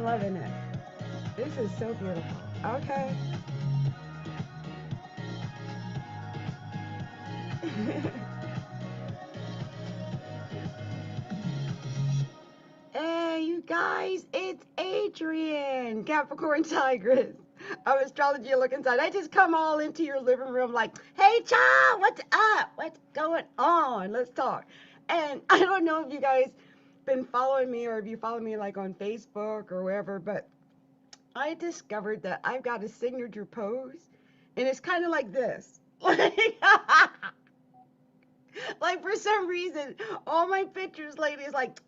loving it. This is so beautiful. Okay. Hey, you guys, it's Adrian, Capricorn Tigress of Astrology Look Inside. I just come all into your living room like, hey, child, what's up? What's going on? Let's talk. And I don't know if you guys been following me or if you follow me like on Facebook or wherever, but I discovered that I've got a signature pose, and it's kind of like this. Like for some reason, all my pictures lately is like,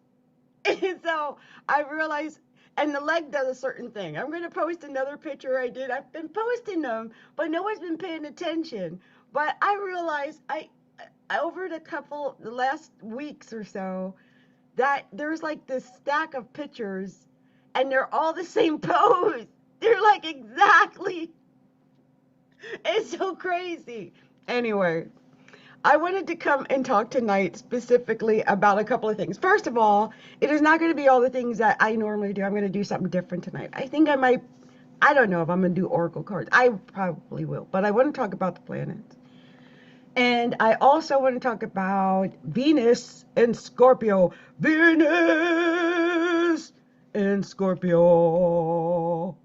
and so I realized, and the leg does a certain thing. I'm going to post another picture I did. I've been posting them, but no one's been paying attention. But I realized over the last weeks or so, that there's like this stack of pictures, and they're all the same pose. They're like exactly. It's so crazy. Anyway, I wanted to come and talk tonight specifically about a couple of things. First of all, it is not going to be all the things that I normally do. I'm going to do something different tonight. I think I might, I don't know if I'm going to do oracle cards. I probably will, but I want to talk about the planets. And I also want to talk about Venus and Scorpio. Venus and Scorpio.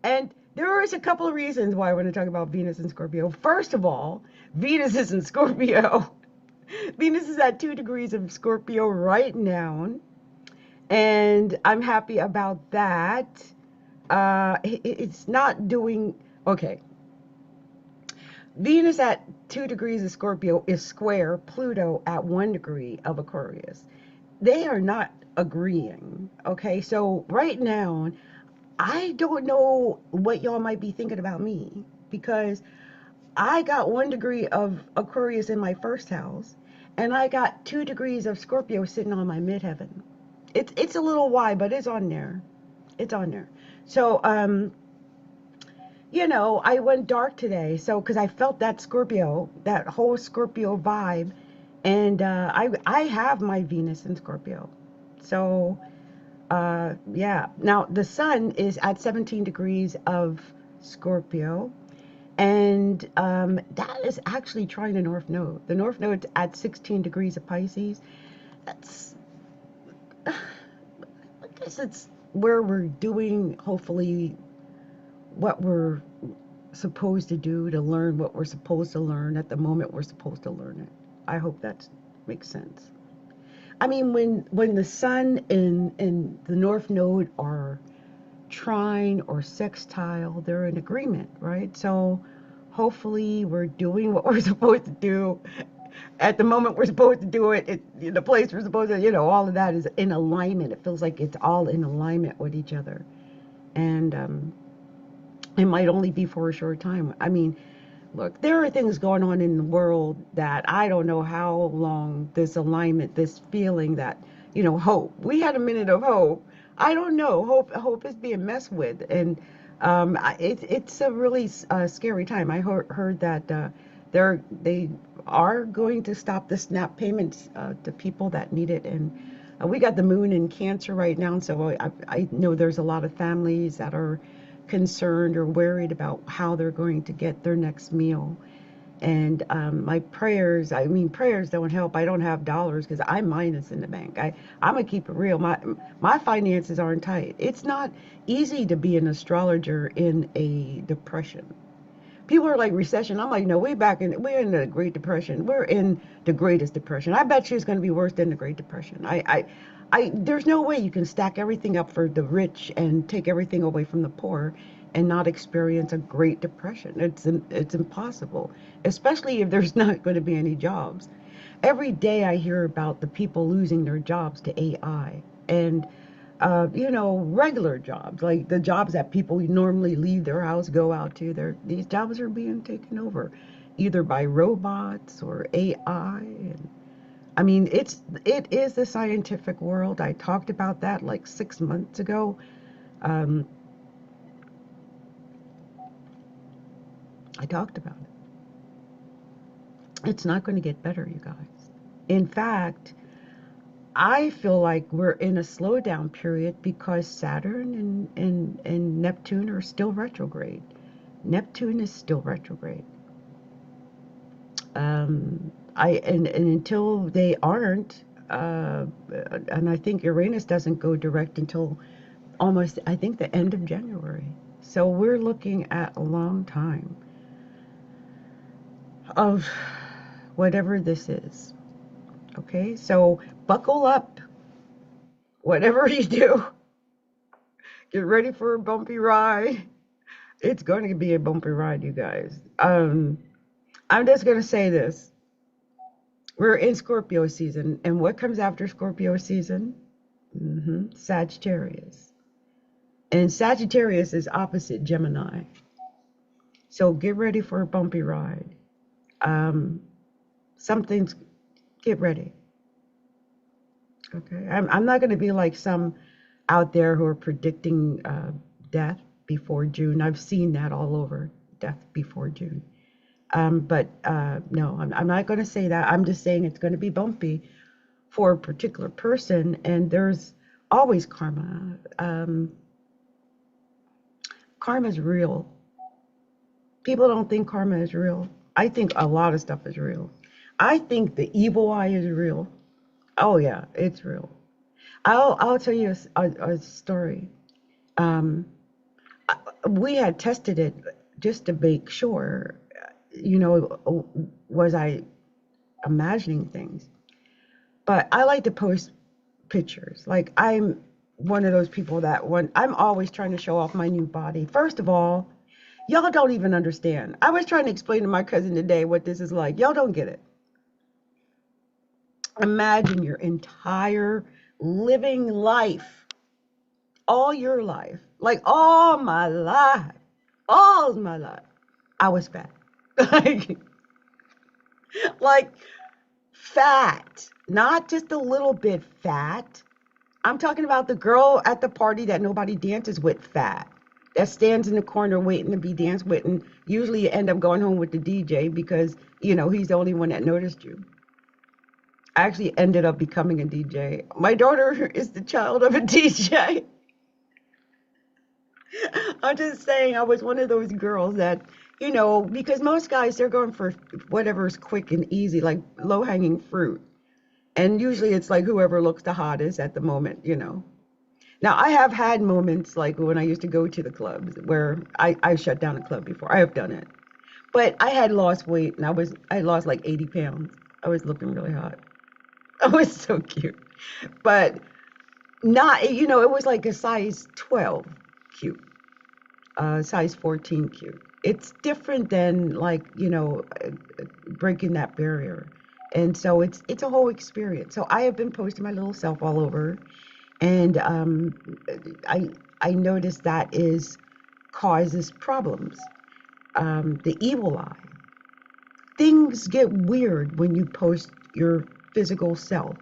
And there is a couple of reasons why I want to talk about Venus and Scorpio. First of all, Venus is in Scorpio. Venus is at 2 degrees of Scorpio right now, and I'm happy about that. It's not doing okay. Venus at 2 degrees of Scorpio is square Pluto at 1 degree of Aquarius. They are not agreeing. Okay, so right now, I don't know what y'all might be thinking about me, because I got 1 degree of Aquarius in my first house, and I got 2 degrees of Scorpio sitting on my midheaven. It's a little wide, but it's on there. It's on there. So I went dark today, so because I felt that Scorpio, that whole Scorpio vibe, and I have my Venus in Scorpio, so yeah. Now the Sun is at 17 degrees of Scorpio. And that is actually trying the North Node. The North Node at 16 degrees of Pisces. That's, I guess it's where we're doing, hopefully, what we're supposed to do, to learn what we're supposed to learn at the moment we're supposed to learn it. I hope that makes sense. I mean, when the Sun and the North Node are trine or sextile, they're in agreement, right? So hopefully we're doing what we're supposed to do at the moment we're supposed to do it, the place we're supposed to, all of that is in alignment. It feels like it's all in alignment with each other. And it might only be for a short time. I mean, look, there are things going on in the world that I don't know how long this alignment, this feeling that, hope. We had a minute of hope. I don't know. Hope is being messed with, and it's a really scary time. I heard that they are going to stop the SNAP payments to people that need it, and we got the moon in Cancer right now, so I know there's a lot of families that are concerned or worried about how they're going to get their next meal. And my prayers, I mean, prayers don't help. I don't have dollars because I'm minus in the bank. I'm going to keep it real. My finances aren't tight. It's not easy to be an astrologer in a depression. People are like, recession. I'm like, no, we're in the Great Depression. We're in the greatest depression. I bet you it's going to be worse than the Great Depression. There's no way you can stack everything up for the rich and take everything away from the poor and not experience a Great Depression. It's impossible, especially if there's not going to be any jobs. Every day I hear about the people losing their jobs to AI, and regular jobs, like the jobs that people normally leave their house, go out to. These jobs are being taken over, either by robots or AI. And I mean, it is the scientific world. I talked about that like 6 months ago. Um, I talked about it. It's not going to get better, you guys. In fact, I feel like we're in a slowdown period because Saturn and Neptune are still retrograde. Neptune is still retrograde. And until they aren't, and I think Uranus doesn't go direct until almost, I think, the end of January. So we're looking at a long time of whatever this is. Okay, so buckle up, whatever you do. Get ready for a bumpy ride. It's going to be a bumpy ride, you guys. I'm just going to say this. We're in Scorpio season, and what comes after Scorpio season? Sagittarius. And Sagittarius is opposite Gemini. So get ready for a bumpy ride. Um, something's, get ready. Okay. I'm not going to be like some out there who are predicting death before June. I've seen that all over, death before June. But no, I'm not going to say that. I'm just saying it's going to be bumpy for a particular person, and there's always karma. Karma is real. People don't think karma is real. I think a lot of stuff is real. I think the evil eye is real. Oh yeah, it's real. I'll tell you a story. Um, we had tested it just to make sure, was I imagining things? But I like to post pictures. Like I'm one of those people that when I'm always trying to show off my new body. First of all, y'all don't even understand. I was trying to explain to my cousin today what this is like. Y'all don't get it. Imagine your entire living life, all your life, like all my life, I was fat. like, like fat, not just a little bit fat. I'm talking about the girl at the party that nobody dances with, fat, that stands in the corner waiting to be danced with, and usually you end up going home with the DJ because, he's the only one that noticed you. I actually ended up becoming a DJ. My daughter is the child of a DJ. I'm just saying, I was one of those girls that, because most guys, they're going for whatever's quick and easy, like low hanging fruit. And usually it's like whoever looks the hottest at the moment. Now, I have had moments like when I used to go to the clubs where I shut down a club before. I have done it. But I had lost weight and I lost like 80 pounds. I was looking really hot. I was so cute. But not, it was like a size 12 cute, size 14 cute. It's different than like, breaking that barrier. And so it's a whole experience. So I have been posting my little self all over. And I noticed that causes problems. The evil eye. Things get weird when you post your physical self.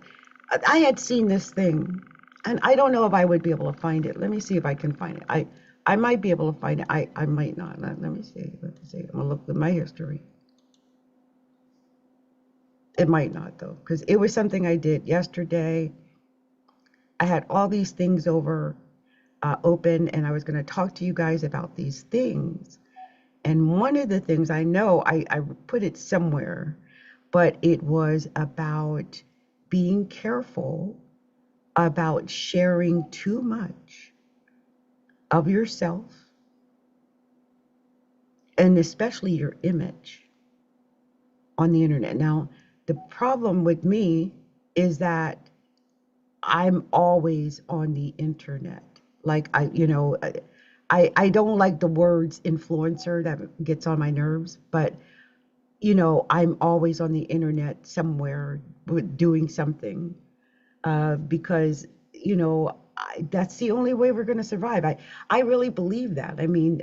I had seen this thing, and I don't know if I would be able to find it. Let me see if I can find it. I might be able to find it. I might not. Let me see. I'm gonna look at my history. It might not though, because it was something I did yesterday. I had all these things open, and I was going to talk to you guys about these things. And one of the things I know, I put it somewhere, but it was about being careful about sharing too much of yourself, and especially your image on the internet. Now, the problem with me is that I'm always on the internet. Like I don't like the words influencer, that gets on my nerves, but I'm always on the internet somewhere doing something, because that's the only way we're going to survive. I really believe that. I mean,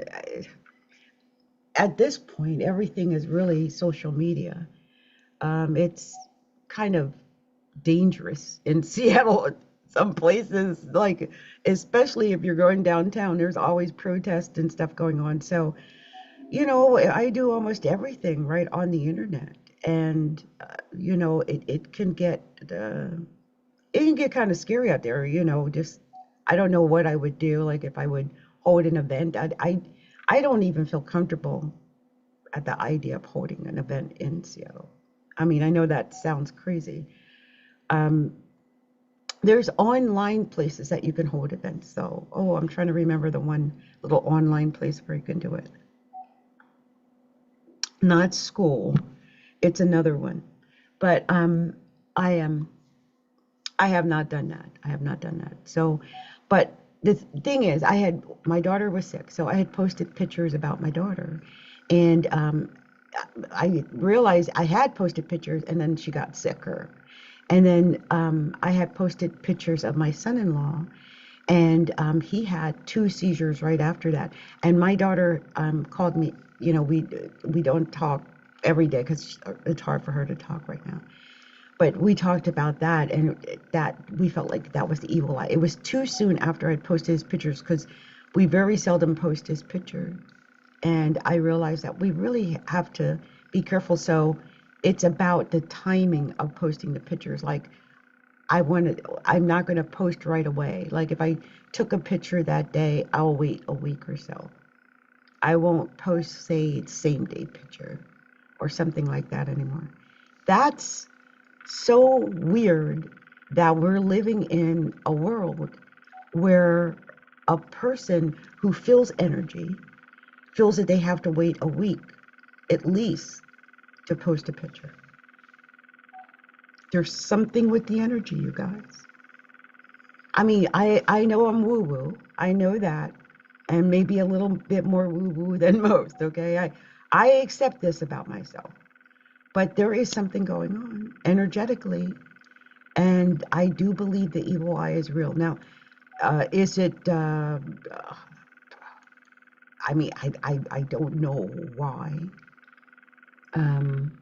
at this point, everything is really social media. It's kind of dangerous in Seattle. Some places, like, especially if you're going downtown, there's always protests and stuff going on. So, I do almost everything right on the internet. And, it can get it can get kind of scary out there, you know, just, I don't know what I would do, like if I would hold an event. I don't even feel comfortable at the idea of holding an event in Seattle. I mean, I know that sounds crazy. Um, there's online places that you can hold events. So, oh, I'm trying to remember the one little online place where you can do it. Not school. It's another one. But I am I have not done that. I have not done that. So, but the thing is, my daughter was sick, so I had posted pictures about my daughter, and I realized I had posted pictures, and then she got sicker, and then I had posted pictures of my son-in-law, and he had two seizures right after that, and my daughter called me. You know, we don't talk every day because it's hard for her to talk right now, but we talked about that, and that we felt like that was the evil eye. It was too soon after I'd posted his pictures because we very seldom post his picture. And I realized that we really have to be careful. So it's about the timing of posting the pictures. Like I'm not going to post right away. Like if I took a picture that day, I'll wait a week or so. I won't post, say, same day picture or something like that anymore. That's so weird that we're living in a world where a person who feels energy feels that they have to wait a week at least to post a picture. There's something with the energy, you guys. I mean, I know I'm woo woo. I know that. And maybe a little bit more woo woo than most, okay? I accept this about myself. But there is something going on energetically. And I do believe the evil eye is real. Now, is it, I mean, I don't know why.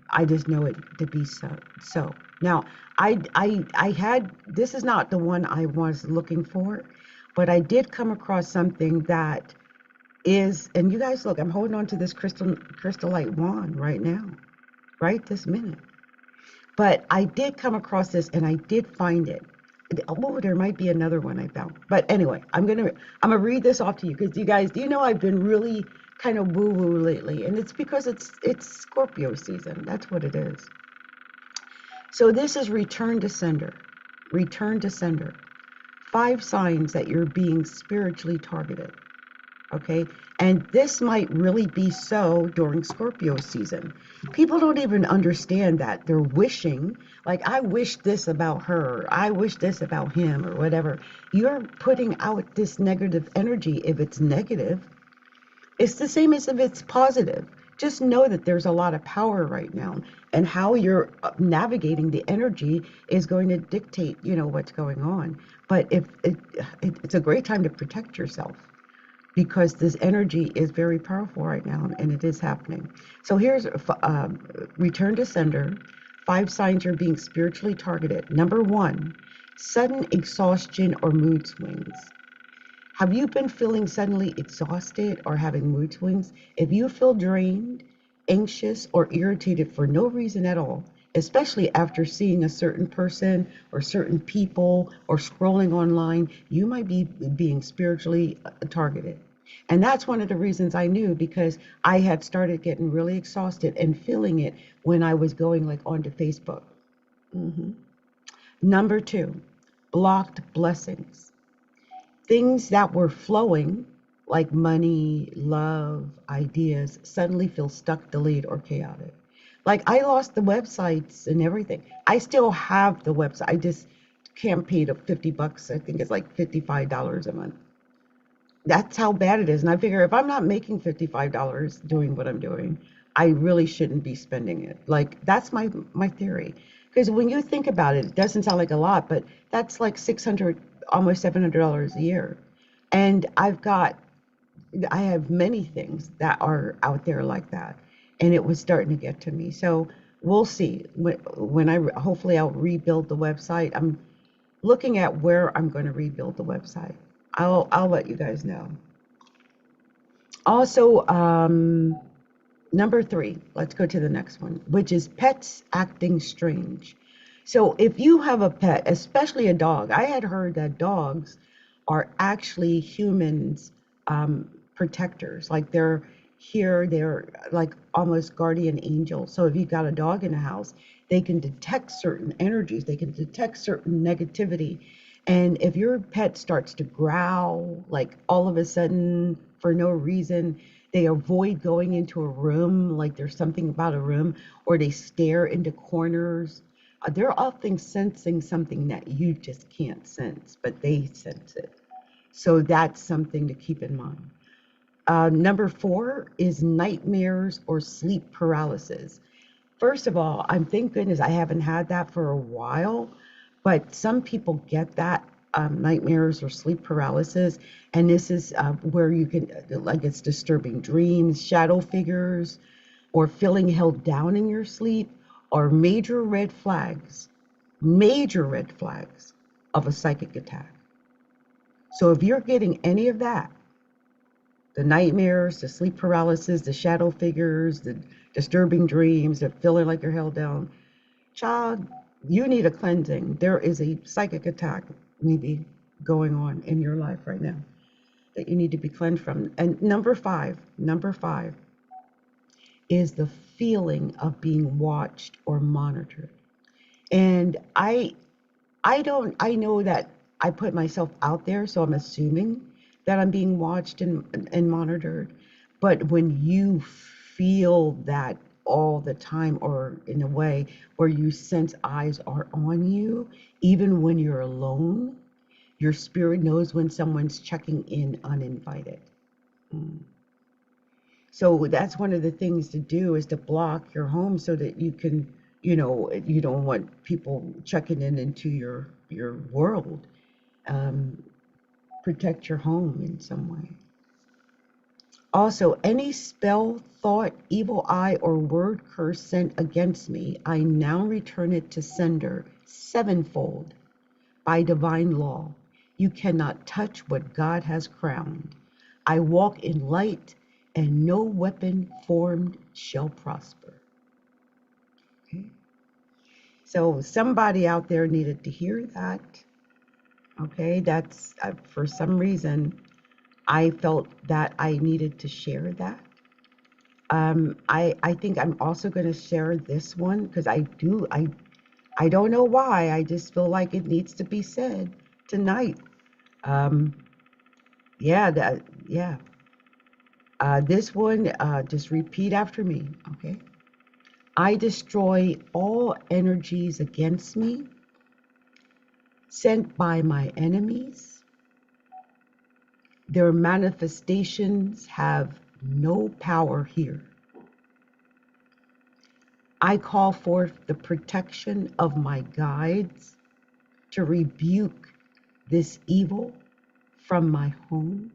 I just know it to be so. So now, I had, this is not the one I was looking for, but I did come across something that is, and you guys look, I'm holding on to this crystallite wand right now, right this minute. But I did come across this and I did find it. Oh, there might be another one I found. But anyway, I'm gonna read this off to you because you guys, do you know I've been really kind of woo-woo lately, and it's because it's Scorpio season. That's what it is. So this is return to sender. Return to sender. 5 signs that you're being spiritually targeted. Okay, and this might really be so during Scorpio season. People don't even understand that they're wishing, like, I wish this about her, I wish this about him, or whatever. You're putting out this negative energy. If it's negative, it's the same as if it's positive. Just know that there's a lot of power right now, and how you're navigating the energy is going to dictate, you know, what's going on. But if it's a great time to protect yourself, because this energy is very powerful right now, and it is happening. So here's return to sender. 5 signs you're being spiritually targeted. Number 1, sudden exhaustion or mood swings. Have you been feeling suddenly exhausted or having mood swings? If you feel drained, anxious, or irritated for no reason at all, especially after seeing a certain person or certain people or scrolling online, you might be being spiritually targeted. And that's one of the reasons I knew, because I had started getting really exhausted and feeling it when I was going like onto Facebook. hmm Number 2, blocked blessings. Things that were flowing, like money, love, ideas, suddenly feel stuck, delayed, or chaotic. Like I lost the websites and everything. I still have the website. I just can't pay the $50. I think it's like $55 a month. That's how bad it is. And I figure if I'm not making $55 doing what I'm doing, I really shouldn't be spending it. Like that's my theory. Because when you think about it, it doesn't sound like a lot, but that's like 600, almost $700 a year. And I have many things that are out there like that, and it was starting to get to me. So we'll see when hopefully I'll rebuild the website. I'm looking at where I'm going to rebuild the website. I'll let you guys know. Also, number 3, let's go to the next one, which is pets acting strange. So if you have a pet, especially a dog, I had heard that dogs are actually humans' protectors. Like they're here, they're like almost guardian angels. So if you've got a dog in the house, they can detect certain energies, they can detect certain negativity. And if your pet starts to growl, like all of a sudden for no reason, they avoid going into a room, like there's something about a room, or they stare into corners, they're often sensing something that you just can't sense, but they sense it. So that's something to keep in mind. Number 4 is nightmares or sleep paralysis. First of all, I'm thank goodness I haven't had that for a while, but some people get that nightmares or sleep paralysis, and this is where you can, like, it's disturbing dreams, shadow figures, or feeling held down in your sleep, are major red flags of a psychic attack. So if you're getting any of that, the nightmares, the sleep paralysis, the shadow figures, the disturbing dreams, the feeling like you're held down, child, you need a cleansing. There is a psychic attack maybe going on in your life right now that you need to be cleansed from. And number five is the feeling of being watched or monitored. And I know that I put myself out there, so I'm assuming that I'm being watched and monitored. But when you feel that all the time, or in a way where you sense eyes are on you, even when you're alone, your spirit knows when someone's checking in uninvited. Mm. So that's one of the things to do, is to block your home so that you can, you don't want people checking in into your world. Um, Protect your home in some way. Also, any spell, thought, evil eye, or word curse sent against me, I now return it to sender sevenfold by divine law. You cannot touch what God has crowned. I walk in light, and no weapon formed shall prosper. Okay? So somebody out there needed to hear that. Okay, that's for some reason I felt that I needed to share that. I think I'm also going to share this one because I don't know why. I just feel like it needs to be said tonight. Um, yeah. This one, just repeat after me, okay? I destroy all energies against me sent by my enemies. Their manifestations have no power here. I call forth the protection of my guides to rebuke this evil from my home,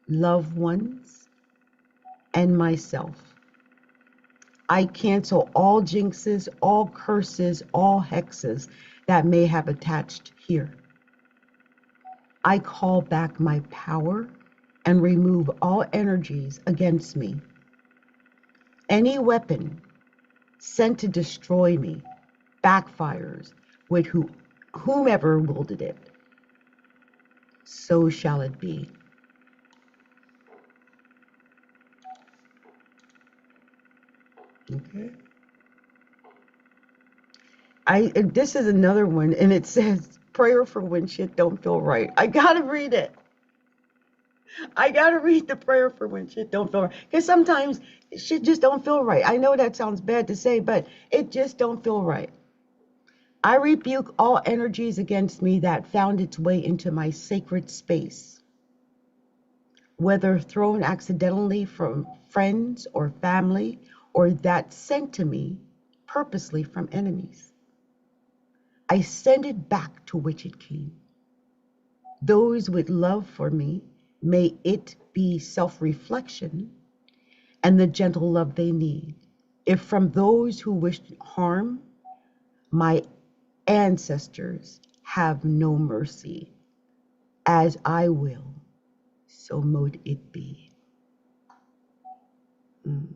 loved ones, and myself. I cancel all jinxes, all curses, all hexes that may have attached here. I call back my power and remove all energies against me. Any weapon sent to destroy me backfires with whomever wielded it. So shall it be. Okay. This is another one, and it says prayer for when shit don't feel right. I gotta read it. I gotta read the prayer for when shit don't feel right. Because sometimes shit just don't feel right. I know that sounds bad to say, but it just don't feel right. I rebuke all energies against me that found its way into my sacred space, whether thrown accidentally from friends or family, or that sent to me purposely from enemies. I send it back to which it came. Those with love for me, may it be self-reflection and the gentle love they need. If from those who wish harm, my ancestors have no mercy, as I will, so mote it be. Mm.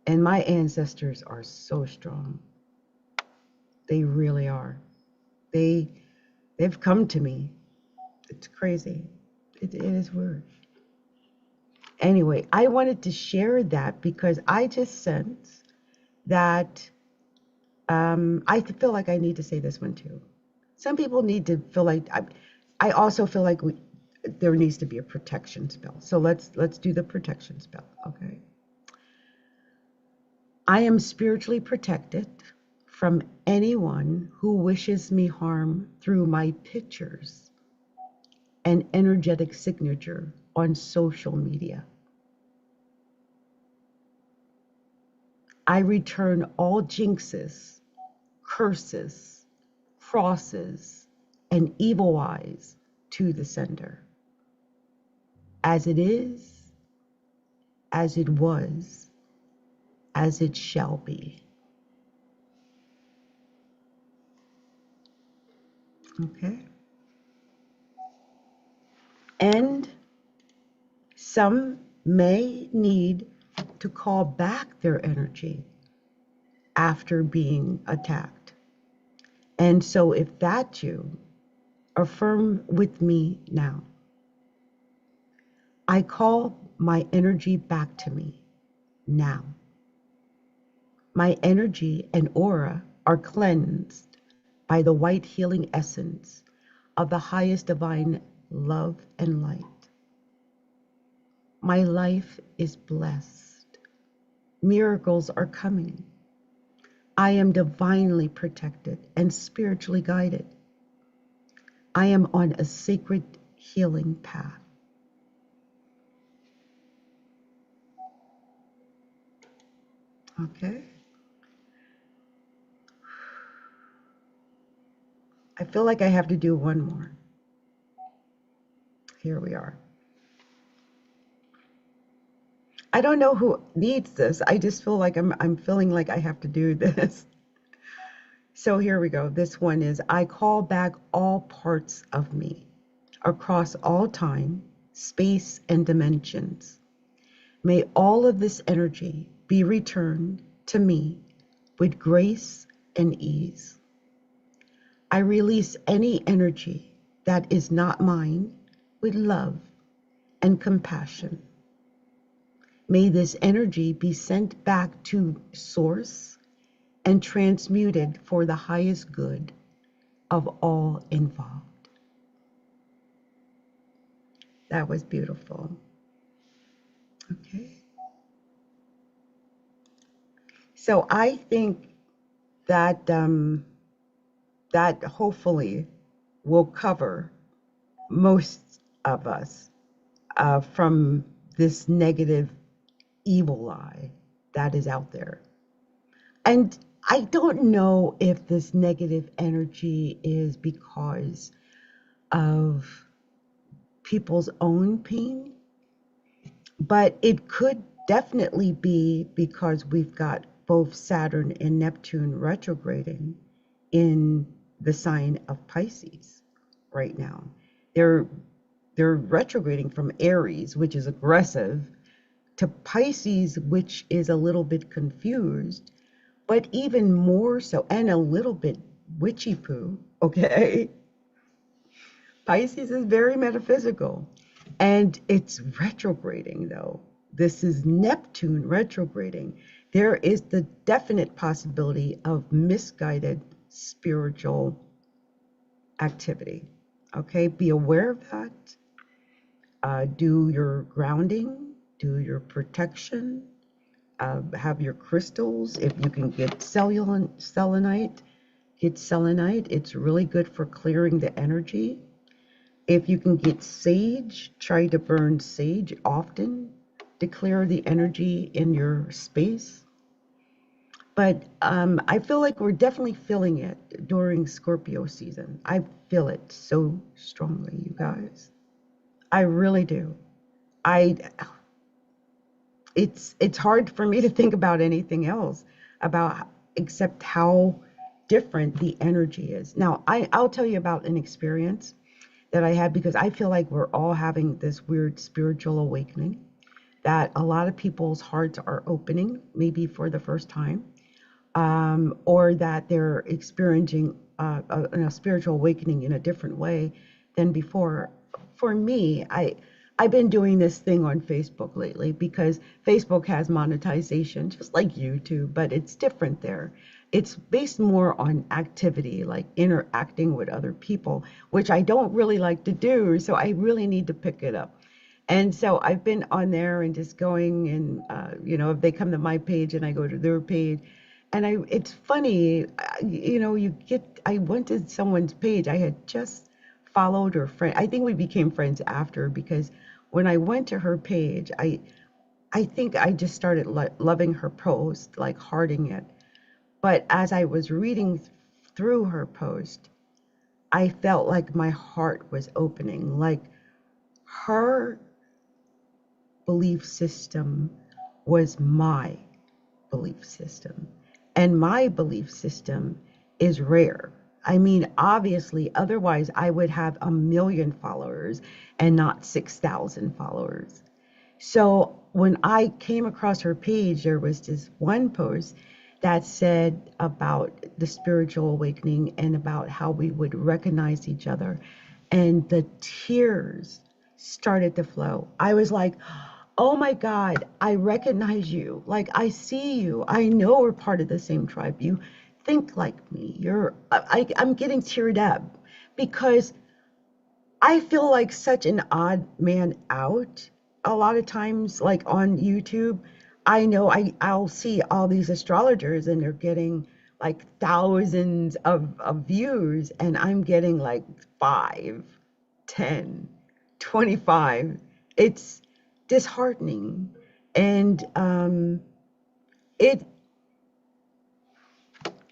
And my ancestors are so strong. They really are. They they've come to me. It's crazy. It is weird. Anyway, I wanted to share that because I just sense that I feel like I need to say this one too. Some people need to feel like I also feel like there needs to be a protection spell. So let's do the protection spell, okay? I am spiritually protected from anyone who wishes me harm through my pictures and energetic signature on social media. I return all jinxes, curses, crosses, and evil eyes to the sender. As it is, as it was, as it shall be. Okay? And some may need to call back their energy after being attacked. And so if that's you, affirm with me now. I call my energy back to me now. My energy and aura are cleansed by the white healing essence of the highest divine love and light. My life is blessed. Miracles are coming. I am divinely protected and spiritually guided. I am on a sacred healing path. Okay? I feel like I have to do one more. Here we are. I don't know who needs this. I just feel like I'm feeling like I have to do this. So here we go. This one is, I call back all parts of me across all time, space, and dimensions. May all of this energy be returned to me with grace and ease. I release any energy that is not mine with love and compassion. May this energy be sent back to Source and transmuted for the highest good of all involved. That was beautiful. Okay. So I think that that hopefully will cover most of us from this negative evil eye that is out there. And I don't know if this negative energy is because of people's own pain, but it could definitely be because we've got both Saturn and Neptune retrograding in the sign of Pisces right now. They're retrograding from Aries, which is aggressive, to Pisces, which is a little bit confused, but even more so, and a little bit witchy poo, okay? Pisces is very metaphysical, and it's retrograding though. This is Neptune retrograding. There is the definite possibility of misguided spiritual activity. Okay, be aware of that. Do your grounding, do your protection, have your crystals. If you can get selenite, get selenite. It's really good for clearing the energy. If you can get sage, try to burn sage often to clear the energy in your space. But I feel like we're definitely feeling it during Scorpio season. I feel it so strongly, you guys. I really do. I it's hard for me to think about anything else about except how different the energy is. Now, I'll tell you about an experience that I had because I feel like we're all having this weird spiritual awakening that a lot of people's hearts are opening, maybe for the first time. or that they're experiencing a spiritual awakening in a different way than before. For me, I've been doing this thing on Facebook lately because Facebook has monetization, just like YouTube, but it's different there. It's based more on activity, like interacting with other people, which I don't really like to do. So I really need to pick it up. And so I've been on there and just going and, if they come to my page and I go to their page, and it's funny, I went to someone's page. I had just followed her friend. I think we became friends after because when I went to her page, I think I just started loving her post, like hearting it. But as I was reading through her post, I felt like my heart was opening, like her belief system was my belief system. And my belief system is rare. I mean, obviously, otherwise I would have 1 million followers and not 6,000 followers. So when I came across her page, there was this one post that said about the spiritual awakening and about how we would recognize each other. And the tears started to flow. I was like, oh my God, I recognize you. Like, I see you. I know we're part of the same tribe. You think like me. I'm getting teared up because I feel like such an odd man out. A lot of times, like on YouTube, I know I'll see all these astrologers and they're getting like thousands of views, and I'm getting like 5, 10, 25. It's disheartening. And it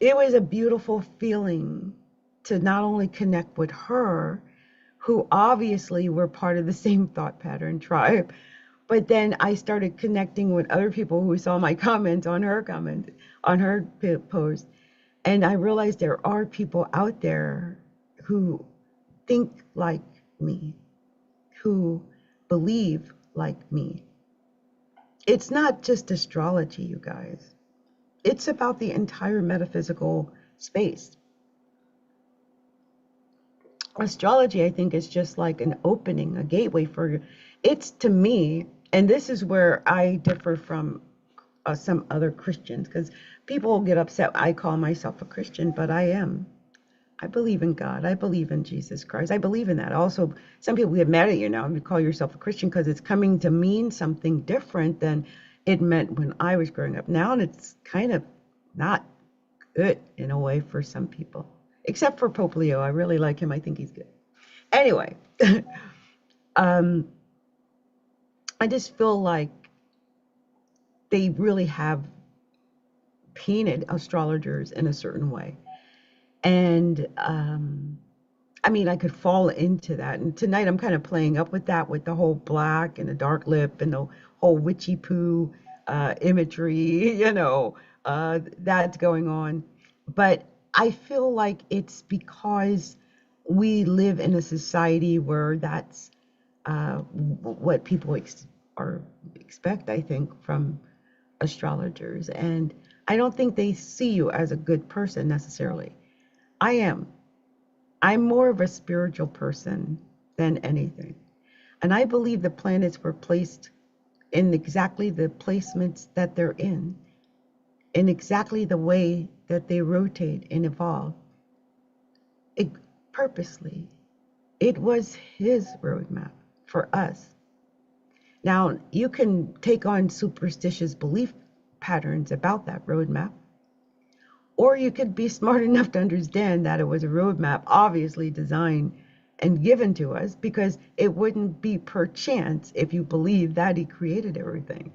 it was a beautiful feeling to not only connect with her, who obviously were part of the same thought pattern tribe, but then I started connecting with other people who saw my comment on her post, and I realized there are people out there who think like me, who believe like me. It's not just astrology, you guys. It's about the entire metaphysical space. Astrology, I think, is just like an opening, a gateway for it's to me, and this is where I differ from some other Christians, because people get upset. I call myself a Christian, but I am. I believe in God. I believe in Jesus Christ. I believe in that. Also, some people get mad at you now if you call yourself a Christian because it's coming to mean something different than it meant when I was growing up. Now it's kind of not good in a way for some people, except for Pope Leo. I really like him. I think he's good. Anyway, um, I just feel like they really have painted astrologers in a certain way. And I mean, I could fall into that. And tonight I'm kind of playing up with that, with the whole black and the dark lip and the whole witchy poo imagery, that's going on. But I feel like it's because we live in a society where that's what people expect, I think, from astrologers. And I don't think they see you as a good person necessarily. I am. I'm more of a spiritual person than anything. And I believe the planets were placed in exactly the placements that they're in exactly the way that they rotate and evolve. It, purposely. It was his roadmap for us. Now, you can take on superstitious belief patterns about that roadmap, or you could be smart enough to understand that it was a roadmap obviously designed and given to us, because it wouldn't be per chance if you believe that he created everything.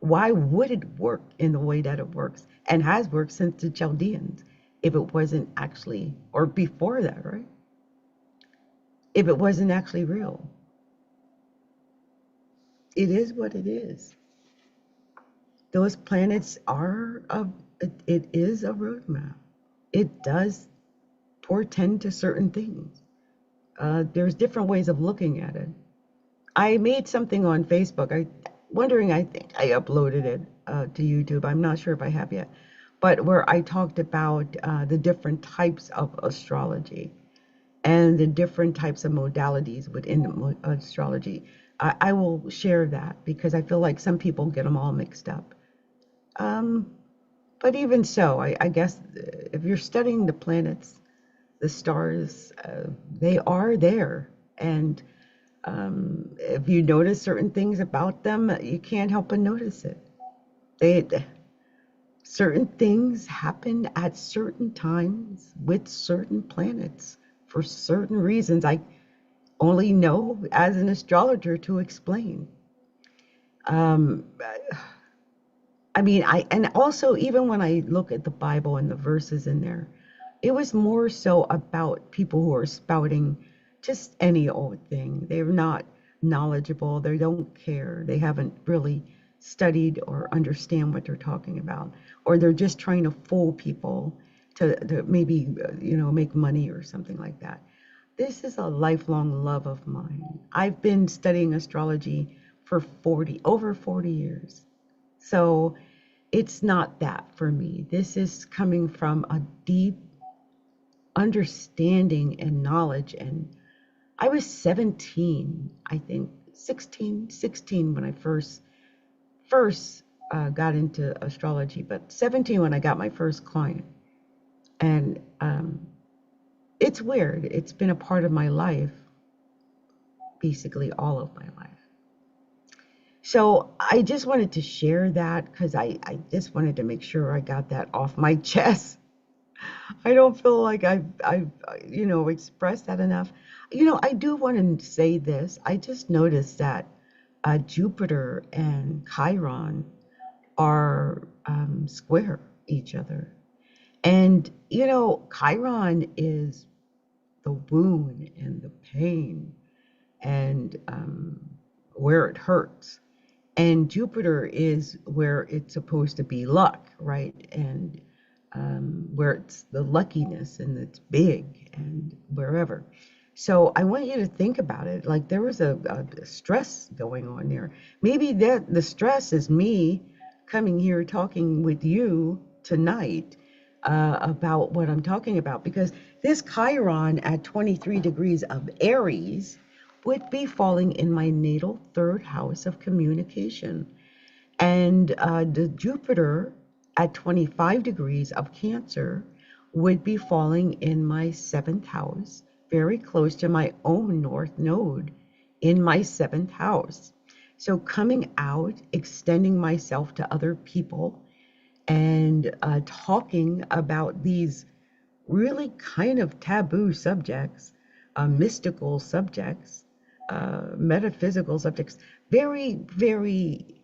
Why would it work in the way that it works and has worked since the Chaldeans if it wasn't actually, or before that, right? If it wasn't actually real. It is what it is. Those planets it is a roadmap. It does portend to certain things. There's different ways of looking at it. I made something on Facebook. I think I uploaded it to YouTube. I'm not sure if I have yet. but where I talked about the different types of astrology and the different types of modalities within astrology. I will share that because I feel like some people get them all mixed up. Um, but even so, I guess if you're studying the planets, the stars, they are there. And if you notice certain things about them, you can't help but notice it. They, certain things happen at certain times with certain planets for certain reasons I only know as an astrologer to explain. Um, I mean, and also even when I look at the Bible and the verses in there, it was more so about people who are spouting just any old thing. They're not knowledgeable. They don't care. They haven't really studied or understand what they're talking about, or they're just trying to fool people to maybe make money or something like that. This is a lifelong love of mine. I've been studying astrology for over 40 years. So it's not that for me. This is coming from a deep understanding and knowledge. And I was 17, I think, 16 when I first got into astrology, but 17 when I got my first client. And it's weird. It's been a part of my life, basically all of my life. So I just wanted to share that because I just wanted to make sure I got that off my chest. I don't feel like I've expressed that enough. I do want to say this. I just noticed that Jupiter and Chiron are square each other. And, Chiron is the wound and the pain and where it hurts. And Jupiter is where it's supposed to be luck, right? And where it's the luckiness and it's big and wherever. So I want you to think about it. Like there was a stress going on there. Maybe that the stress is me coming here talking with you tonight about what I'm talking about because this Chiron at 23 degrees of Aries would be falling in my natal third house of communication. And the Jupiter at 25 degrees of Cancer would be falling in my seventh house, very close to my own North Node in my seventh house. So coming out, extending myself to other people, and talking about these really kind of taboo subjects, mystical subjects, metaphysical subjects, very, very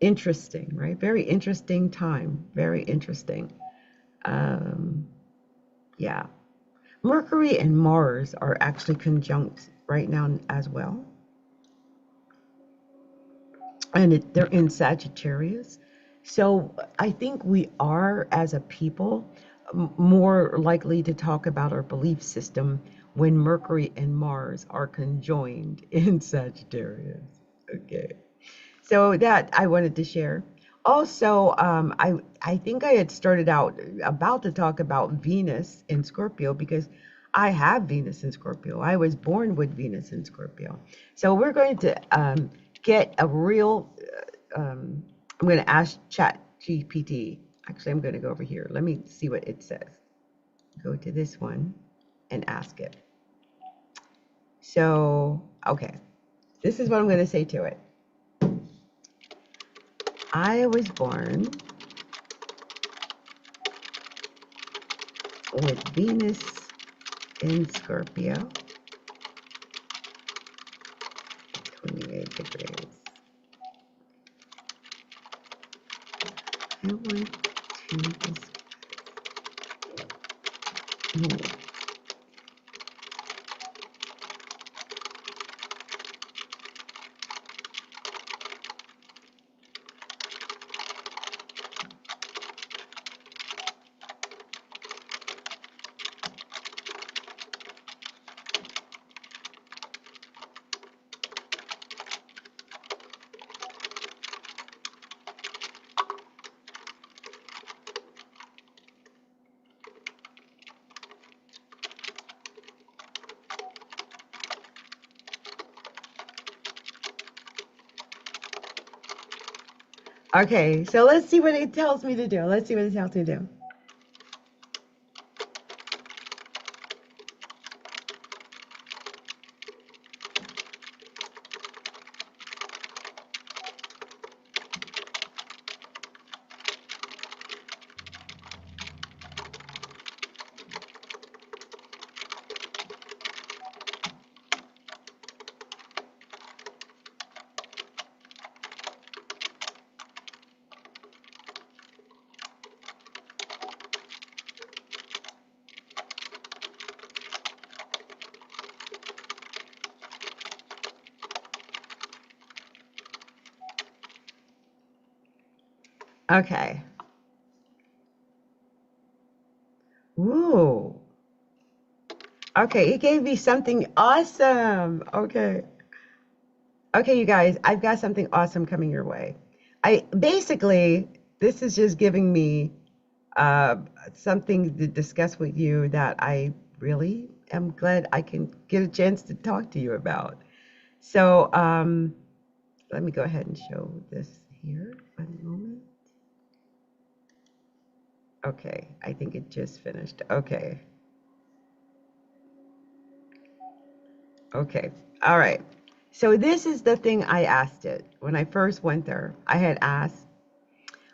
interesting, right? Very interesting time, very interesting. Um, yeah. Mercury and Mars are actually conjunct right now as well. And they're in Sagittarius. So I think we are, as a people, more likely to talk about our belief system when Mercury and Mars are conjoined in Sagittarius. Okay. So that I wanted to share. Also, I think I had started out about to talk about Venus in Scorpio because I have Venus in Scorpio. I was born with Venus in Scorpio. So we're going to get a real. I'm going to ask Chat GPT. Actually, I'm going to go over here. Let me see what it says. Go to this one and ask it. So, okay, this is what I'm going to say to it. I was born with Venus in Scorpio, 28 degrees. I want to discuss. Okay, so let's see what it tells me to do. Let's see what it tells me to do. Okay. Ooh. Okay, it gave me something awesome. Okay. Okay, you guys, I've got something awesome coming your way. I basically, this is just giving me uh, something to discuss with you that I really am glad I can get a chance to talk to you about. So, let me go ahead and show this here. One moment. Okay, I think it just finished. Okay. Okay. All right. So this is the thing I asked it when I first went there. I had asked,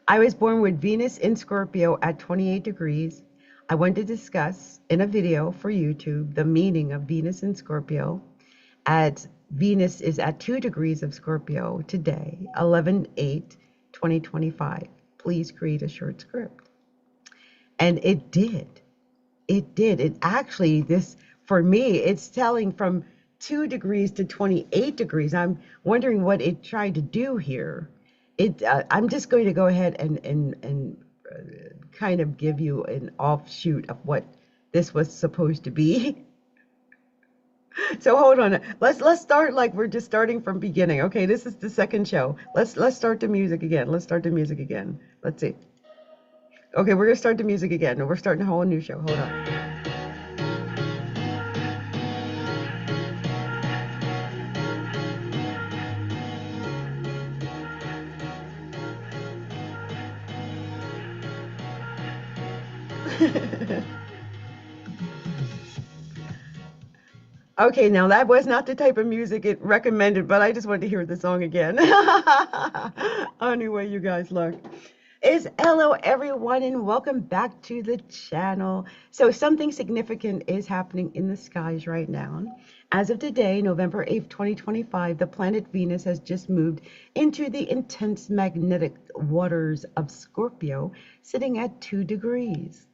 I was born with Venus in Scorpio at 28 degrees. I want to discuss in a video for YouTube the meaning of Venus in Scorpio, as Venus is at 2 degrees of Scorpio today, 11/8/2025. Please create a short script. And it did. It did. It actually, this, for me, it's telling from 2 degrees to 28 degrees. I'm wondering what it tried to do here. I'm just going to go ahead and kind of give you an offshoot of what this was supposed to be. So hold on. Let's start like we're just starting from beginning. Okay, this is the second show. Let's start the music again. Let's start the music again. Let's see. Okay, we're gonna start the music again. We're starting a whole new show. Hold on. Okay, now that was not the type of music it recommended, but I just wanted to hear the song again. Anyway, you guys look. It's hello everyone and welcome back to the channel. So something significant is happening in the skies right now. As of today, November 8th, 2025, the planet Venus has just moved into the intense magnetic waters of Scorpio, sitting at 2 degrees.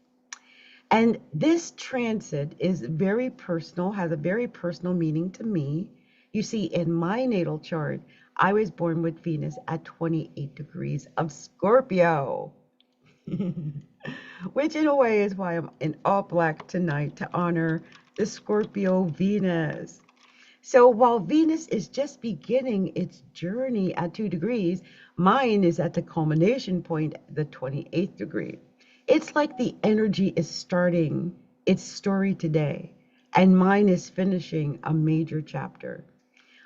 And this transit is very personal, has a very personal meaning to me. You see, in my natal chart, I was born with Venus at 28 degrees of Scorpio, which in a way is why I'm in all black tonight to honor the Scorpio Venus. So while Venus is just beginning its journey at 2 degrees, mine is at the culmination point, the 28th degree. It's like the energy is starting its story today, and mine is finishing a major chapter.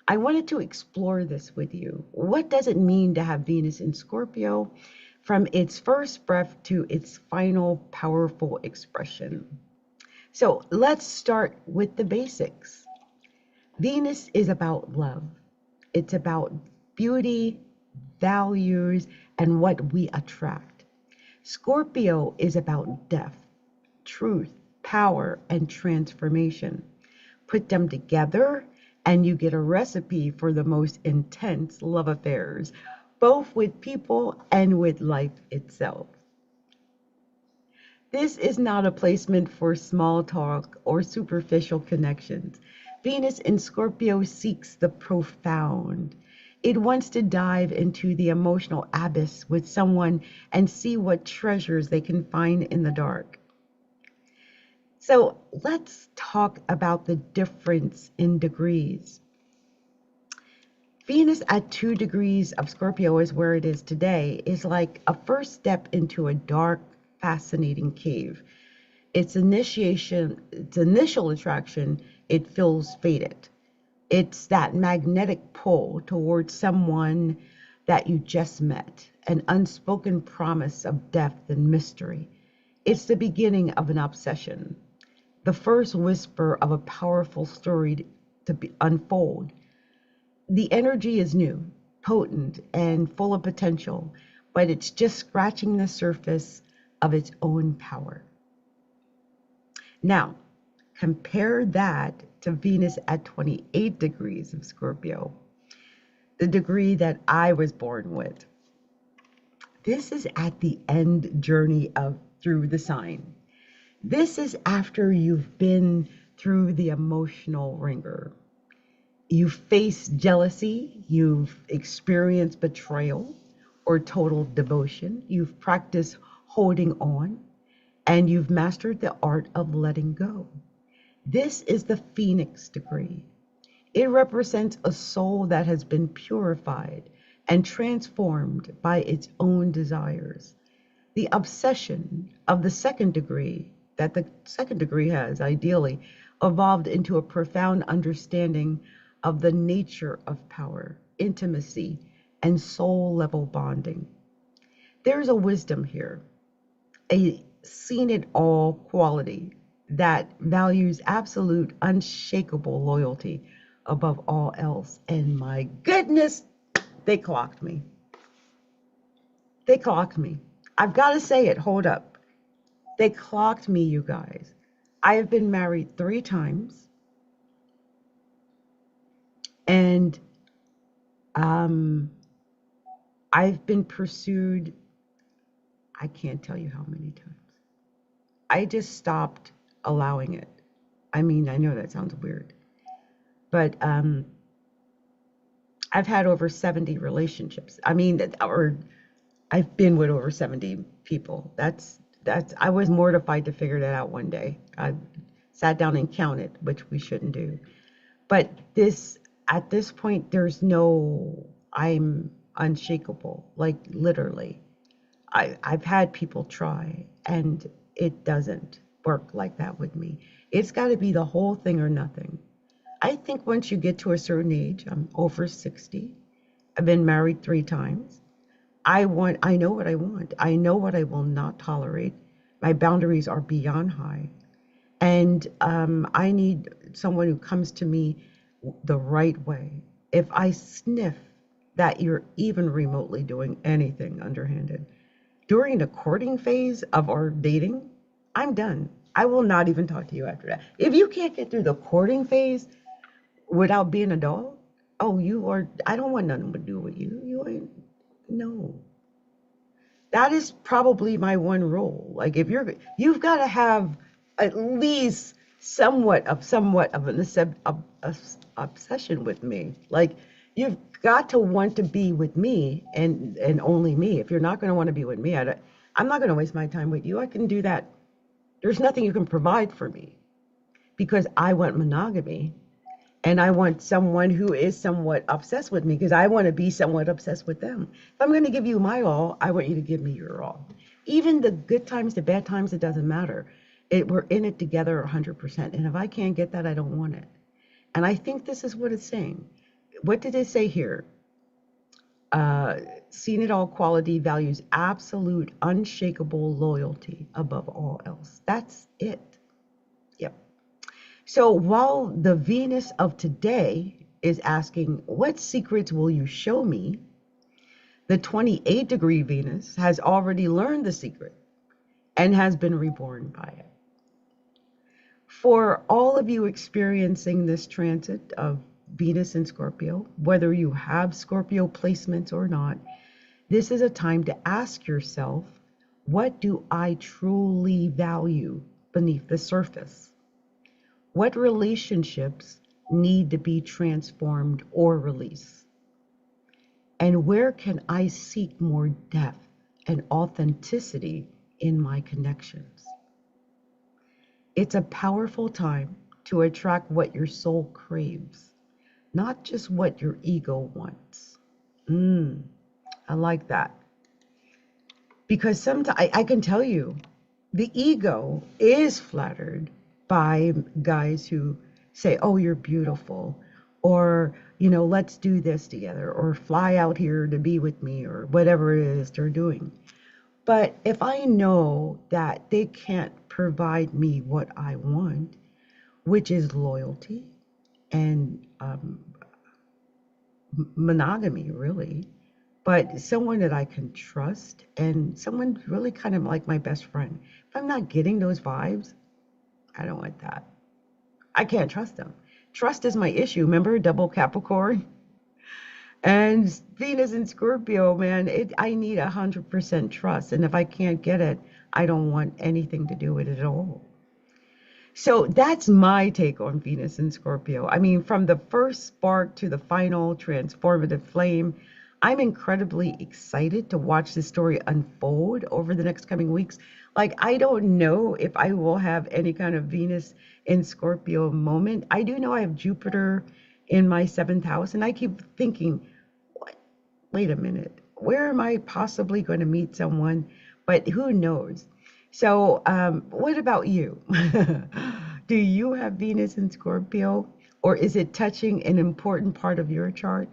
I wanted to explore this with you. What does it mean to have Venus in Scorpio from its first breath to its final powerful expression? So let's start with the basics. Venus is about love. It's about beauty, values, and what we attract. Scorpio is about depth, truth, power, and transformation. Put them together, and you get a recipe for the most intense love affairs, both with people and with life itself. This is not a placement for small talk or superficial connections. Venus in Scorpio seeks the profound. It wants to dive into the emotional abyss with someone and see what treasures they can find in the dark. So let's talk about the difference in degrees. Venus at 2 degrees of Scorpio is where it is today, is like a first step into a dark, fascinating cave. Its initial attraction, it feels faded. It's that magnetic pull towards someone that you just met, an unspoken promise of depth and mystery. It's the beginning of an obsession, the first whisper of a powerful story to unfold. The energy is new, potent, and full of potential, but it's just scratching the surface of its own power. Now, compare that to Venus at 28 degrees of Scorpio, the degree that I was born with. This is at the end journey of through the sign. This is after you've been through the emotional ringer. You've faced jealousy, you've experienced betrayal or total devotion, you've practiced holding on, and you've mastered the art of letting go. This is the Phoenix degree. It represents a soul that has been purified and transformed by its own desires. The obsession of the second degree that the second degree has ideally evolved into a profound understanding of the nature of power, intimacy, and soul level bonding. There's a wisdom here, a seen it all quality that values absolute, unshakable loyalty above all else. And my goodness, they clocked me. They clocked me. I've got to say it. Hold up. They clocked me, you guys. I have been married 3 times. And I've been pursued, I can't tell you how many times. I just stopped allowing it. I mean, I know that sounds weird, but I've had over 70 relationships. I mean, or I've been with over 70 people. I was mortified to figure that out one day. I sat down and counted, which we shouldn't do. But at this point, I'm unshakable, like literally. I've had people try, and it doesn't work like that with me. It's got to be the whole thing or nothing. I think once you get to a certain age, I'm over 60. I've been married 3 times. I know what I want. I know what I will not tolerate. My boundaries are beyond high. And I need someone who comes to me the right way. If I sniff that you're even remotely doing anything underhanded during the courting phase of our dating, I'm done. I will not even talk to you after that. If you can't get through the courting phase without being a dog, I don't want nothing to do with you. You ain't, no. That is probably my one rule. Like you've got to have at least somewhat of an obsession with me. Like you've got to want to be with me and only me. If you're not going to want to be with me, I'm not going to waste my time with you. I can do that. There's nothing you can provide for me because I want monogamy. And I want someone who is somewhat obsessed with me because I want to be somewhat obsessed with them. If I'm going to give you my all, I want you to give me your all. Even the good times, the bad times, it doesn't matter. We're in it together 100%. And if I can't get that, I don't want it. And I think this is what it's saying. What did it say here? Seen it all quality values absolute, unshakable loyalty above all else. That's it. Yep. So while the Venus of today is asking, what secrets will you show me? The 28 degree Venus has already learned the secret and has been reborn by it. For all of you experiencing this transit of Venus in Scorpio, whether you have Scorpio placements or not, this is a time to ask yourself, what do I truly value beneath the surface? What relationships need to be transformed or released? And where can I seek more depth and authenticity in my connections? It's a powerful time to attract what your soul craves, not just what your ego wants. I like that. Because sometimes I can tell you, the ego is flattered by guys who say, oh, you're beautiful, or, let's do this together, or fly out here to be with me, or whatever it is they're doing. But if I know that they can't provide me what I want, which is loyalty and monogamy, really, but someone that I can trust and someone really kind of like my best friend, if I'm not getting those vibes, I don't want that. I can't trust them. Trust is my issue. Remember, double Capricorn? And Venus in Scorpio, man, I need 100% trust. And if I can't get it, I don't want anything to do with it at all. So that's my take on Venus in Scorpio. I mean, from the first spark to the final transformative flame, I'm incredibly excited to watch this story unfold over the next coming weeks. Like, I don't know if I will have any kind of Venus in Scorpio moment. I do know I have Jupiter in my seventh house, and I keep thinking, wait a minute, where am I possibly going to meet someone? But who knows? So, what about you? Do you have Venus in Scorpio, or is it touching an important part of your chart?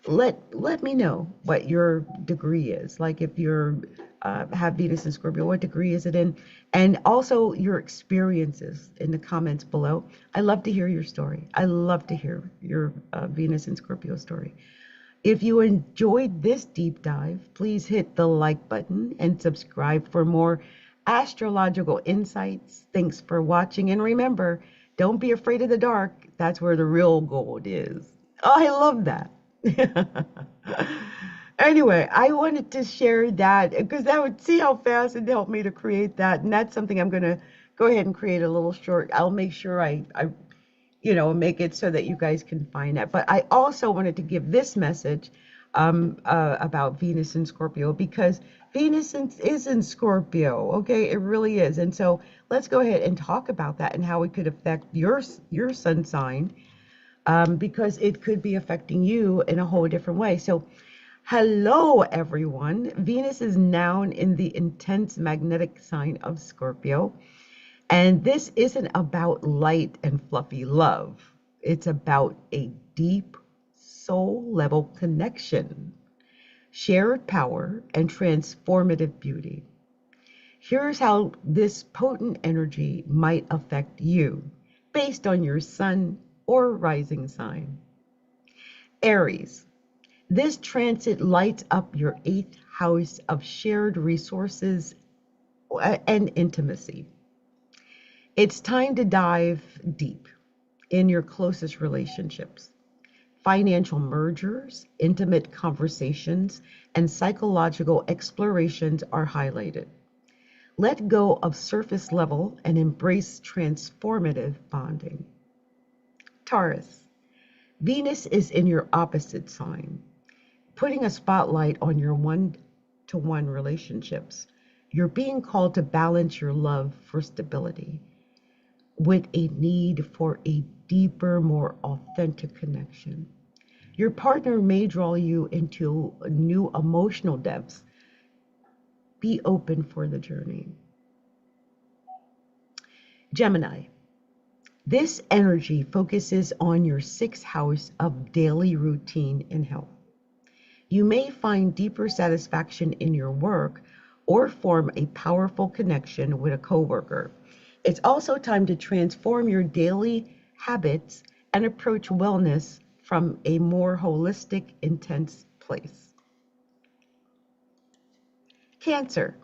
Let me know what your degree is. Like if you're have Venus in Scorpio, what degree is it in? And also your experiences in the comments below. I love to hear your story. I love to hear your Venus in Scorpio story. If you enjoyed this deep dive, please hit the like button and subscribe for more astrological insights. Thanks for watching. And remember, don't be afraid of the dark. That's where the real gold is. Oh, I love that. Anyway, I wanted to share that because that would see how fast it helped me to create that. And that's something I'm going to go ahead and create a little short. I'll make sure I make it so that you guys can find that. But I also wanted to give this message about Venus in Scorpio because Venus is in Scorpio, okay? It really is. And so let's go ahead and talk about that and how it could affect your sun sign because it could be affecting you in a whole different way. So hello, everyone. Venus is now in the intense magnetic sign of Scorpio. And this isn't about light and fluffy love. It's about a deep soul level connection, shared power, and transformative beauty. Here's how this potent energy might affect you based on your sun or rising sign. Aries. This transit lights up your eighth house of shared resources and intimacy. It's time to dive deep in your closest relationships. Financial mergers, intimate conversations, and psychological explorations are highlighted. Let go of surface level and embrace transformative bonding. Taurus, Venus is in your opposite sign, putting a spotlight on your one-to-one relationships. You're being called to balance your love for stability with a need for a deeper, more authentic connection. Your partner may draw you into new emotional depths. Be open for the journey. Gemini, this energy focuses on your sixth house of daily routine and health. You may find deeper satisfaction in your work or form a powerful connection with a coworker. It's also time to transform your daily habits and approach wellness from a more holistic, intense place. Cancer.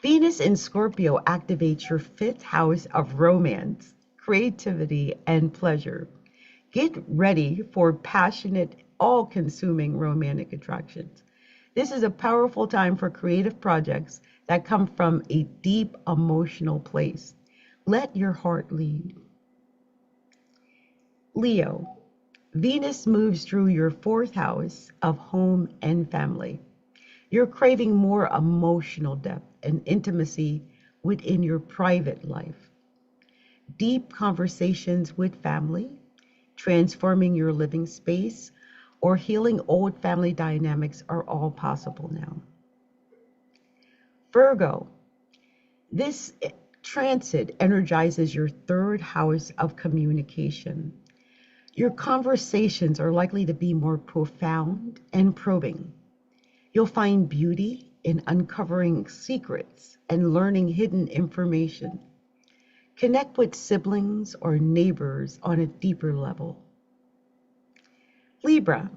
Venus in Scorpio activates your fifth house of romance, creativity, and pleasure. Get ready for passionate, all-consuming romantic attractions. This is a powerful time for creative projects that come from a deep emotional place. Let your heart lead. Leo, Venus moves through your fourth house of home and family. You're craving more emotional depth and intimacy within your private life. Deep conversations with family, transforming your living space, or healing old family dynamics are all possible now. Virgo, this transit energizes your third house of communication. Your conversations are likely to be more profound and probing. You'll find beauty in uncovering secrets and learning hidden information. Connect with siblings or neighbors on a deeper level. Libra,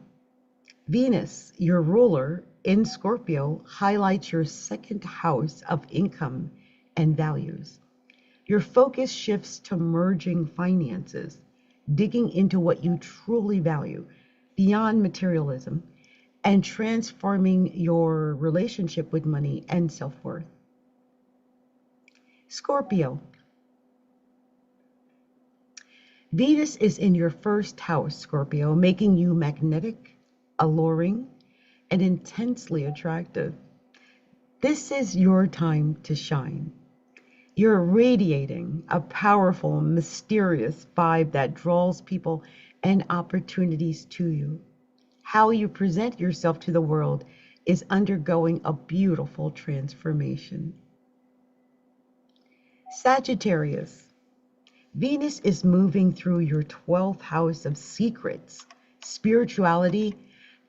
Venus, your ruler in Scorpio, highlights your second house of income and values. Your focus shifts to merging finances, digging into what you truly value beyond materialism, and transforming your relationship with money and self-worth. Scorpio, Venus is in your first house, Scorpio, making you magnetic, alluring, and intensely attractive. This is your time to shine. You're radiating a powerful, mysterious vibe that draws people and opportunities to you. How you present yourself to the world is undergoing a beautiful transformation. Sagittarius, Venus is moving through your 12th house of secrets, spirituality,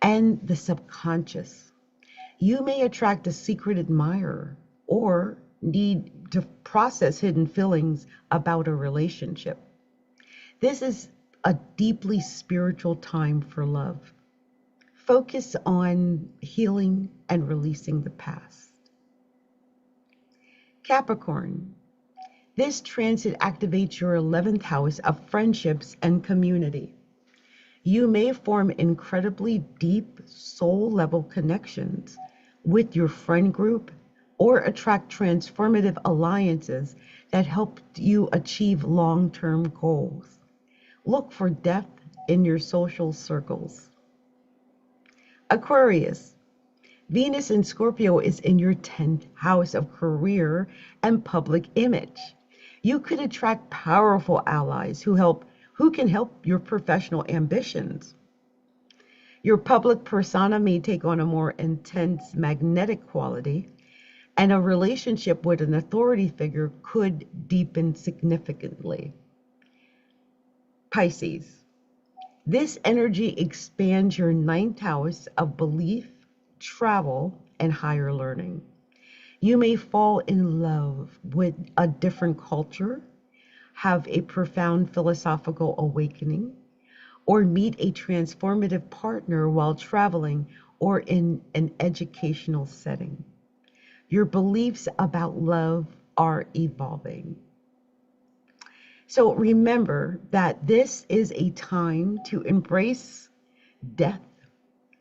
and the subconscious. You may attract a secret admirer or need to process hidden feelings about a relationship. This is a deeply spiritual time for love. Focus on healing and releasing the past. Capricorn, this transit activates your 11th house of friendships and community. You may form incredibly deep soul level connections with your friend group or attract transformative alliances that help you achieve long-term goals. Look for depth in your social circles. Aquarius, Venus in Scorpio is in your 10th house of career and public image. You could attract powerful allies who can help your professional ambitions. Your public persona may take on a more intense magnetic quality, and a relationship with an authority figure could deepen significantly. Pisces, this energy expands your 9th house of belief, travel, and higher learning. You may fall in love with a different culture, have a profound philosophical awakening, or meet a transformative partner while traveling or in an educational setting. Your beliefs about love are evolving. So remember that this is a time to embrace death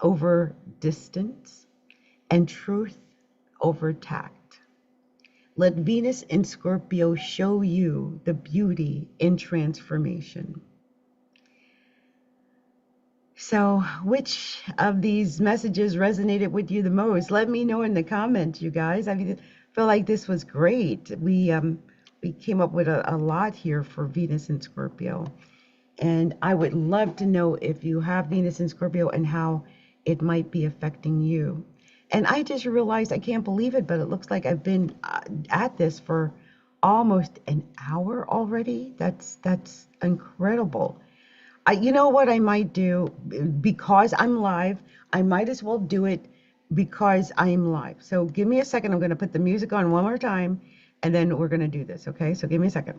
over distance and truth over tact. Let Venus in Scorpio show you the beauty in transformation. So, which of these messages resonated with you the most? Let me know in the comments, you guys. I feel like this was great. We came up with a lot here for Venus in Scorpio. And I would love to know if you have Venus in Scorpio and how it might be affecting you. And I just realized, I can't believe it, but it looks like I've been at this for almost an hour already. That's incredible. You know what I might do? Because I'm live, I might as well do it because I'm live. So give me a second. I'm going to put the music on one more time, and then we're going to do this, okay? So give me a second.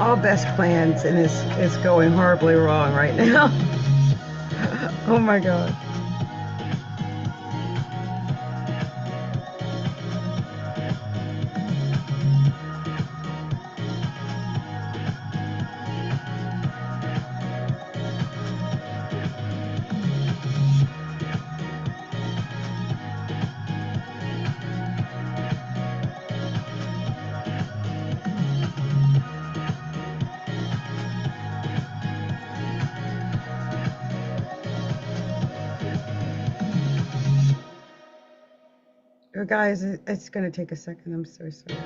all best plans, and it's going horribly wrong right now. Oh my God. Guys, it's gonna take a second. I'm so sorry.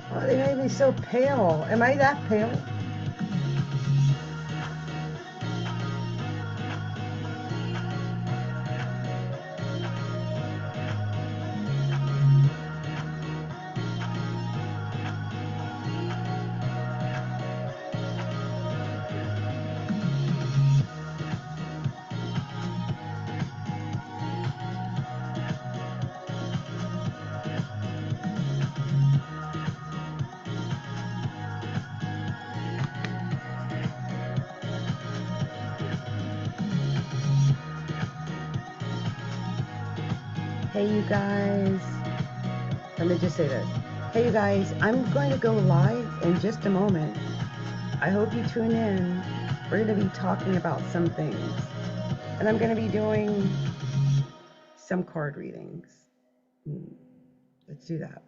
Oh, they made me so pale. Am I that pale? Hey, you guys. Let me just say this. Hey, you guys, I'm going to go live in just a moment. I hope you tune in. We're going to be talking about some things. And I'm going to be doing some card readings. Let's do that.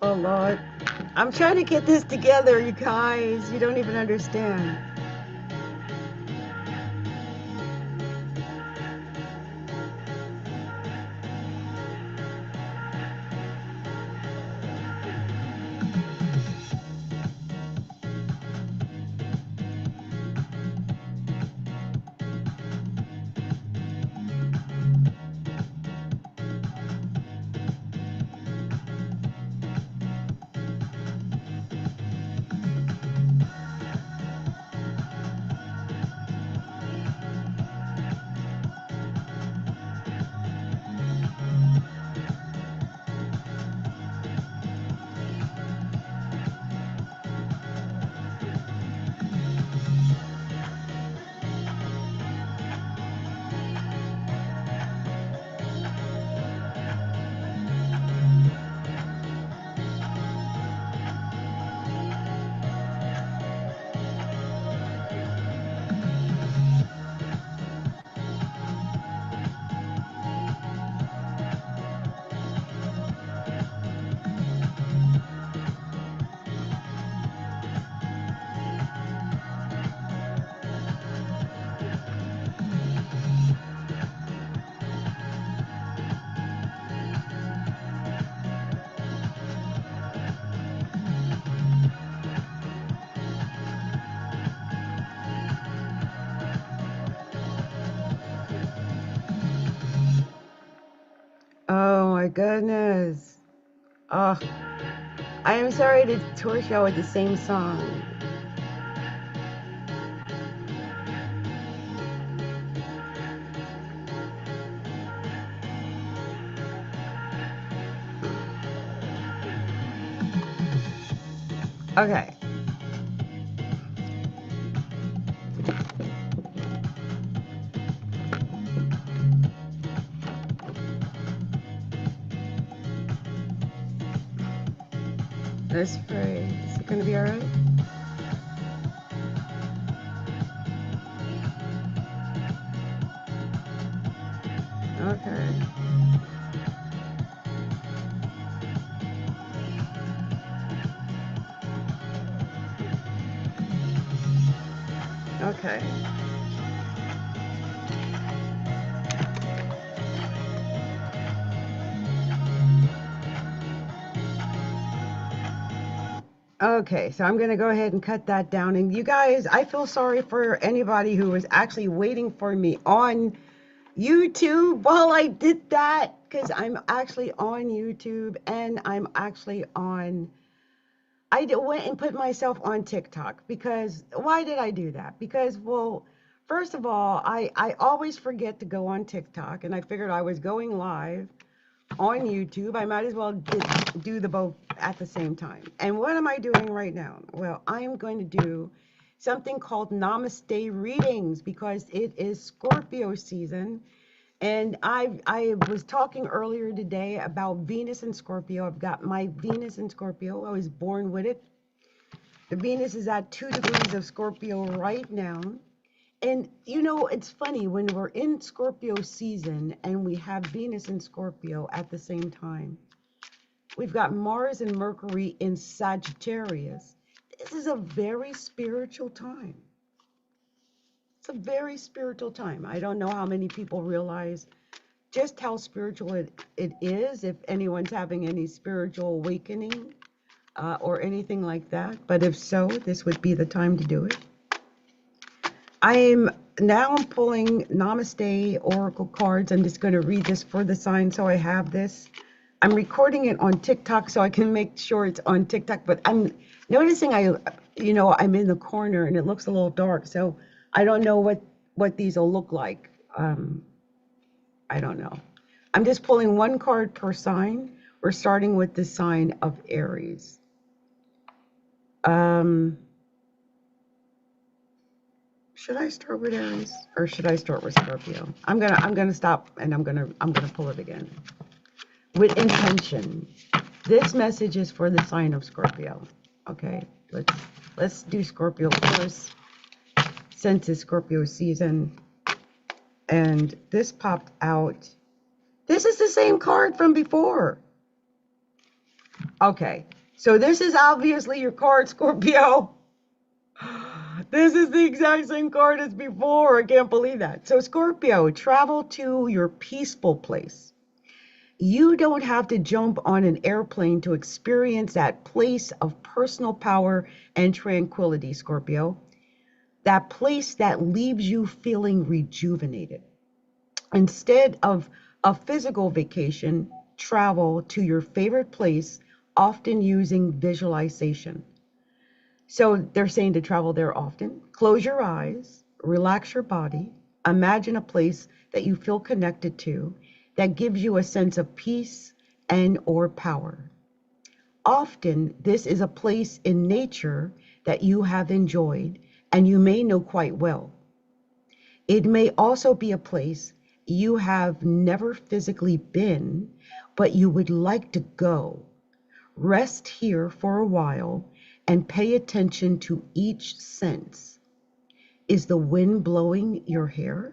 Oh, Lord. I'm trying to get this together, you guys. You don't even understand. my goodness. Oh, I am sorry to torture you with the same song. Okay. Let's pray. Is it going to be all right? Okay. Okay. Okay, so I'm going to go ahead and cut that down. And you guys, I feel sorry for anybody who was actually waiting for me on YouTube while I did that, because I'm actually on YouTube and I'm actually on, went and put myself on TikTok. Because why did I do that? Because, well, first of all, I always forget to go on TikTok, and I figured I was going live on YouTube. I might as well do the both at the same time. And what am I doing right now? Well, I'm going to do something called Namaste readings because it is Scorpio season. And I was talking earlier today about Venus and Scorpio. I've got my Venus in Scorpio. I was born with it. The Venus is at 2 degrees of Scorpio right now. And you know, it's funny when we're in Scorpio season and we have Venus and Scorpio at the same time. We've got Mars and Mercury in Sagittarius. This is a very spiritual time. It's a very spiritual time. I don't know how many people realize just how spiritual it is, if anyone's having any spiritual awakening or anything like that. But if so, this would be the time to do it. I'm pulling Namaste Oracle cards. I'm just going to read this for the sign, so I have this. I'm recording it on TikTok so I can make sure it's on TikTok, but I'm noticing I'm in the corner and it looks a little dark, so I don't know what these will look like. I don't know. I'm just pulling one card per sign. We're starting with the sign of Aries. Should I start with Aries or should I start with Scorpio? I'm gonna stop and I'm gonna pull it again. With intention. This message is for the sign of Scorpio. Okay, let's do Scorpio first, since it's Scorpio season. And this popped out. This is the same card from before. Okay, so this is obviously your card, Scorpio. This is the exact same card as before. I can't believe that. So Scorpio, travel to your peaceful place. You don't have to jump on an airplane to experience that place of personal power and tranquility, Scorpio. That place that leaves you feeling rejuvenated. Instead of a physical vacation, travel to your favorite place, often using visualization. So they're saying to travel there often. Close your eyes, relax your body, imagine a place that you feel connected to, that gives you a sense of peace and or power. Often, this is a place in nature that you have enjoyed and you may know quite well. It may also be a place you have never physically been, but you would like to go. Rest here for a while and pay attention to each sense. Is the wind blowing your hair?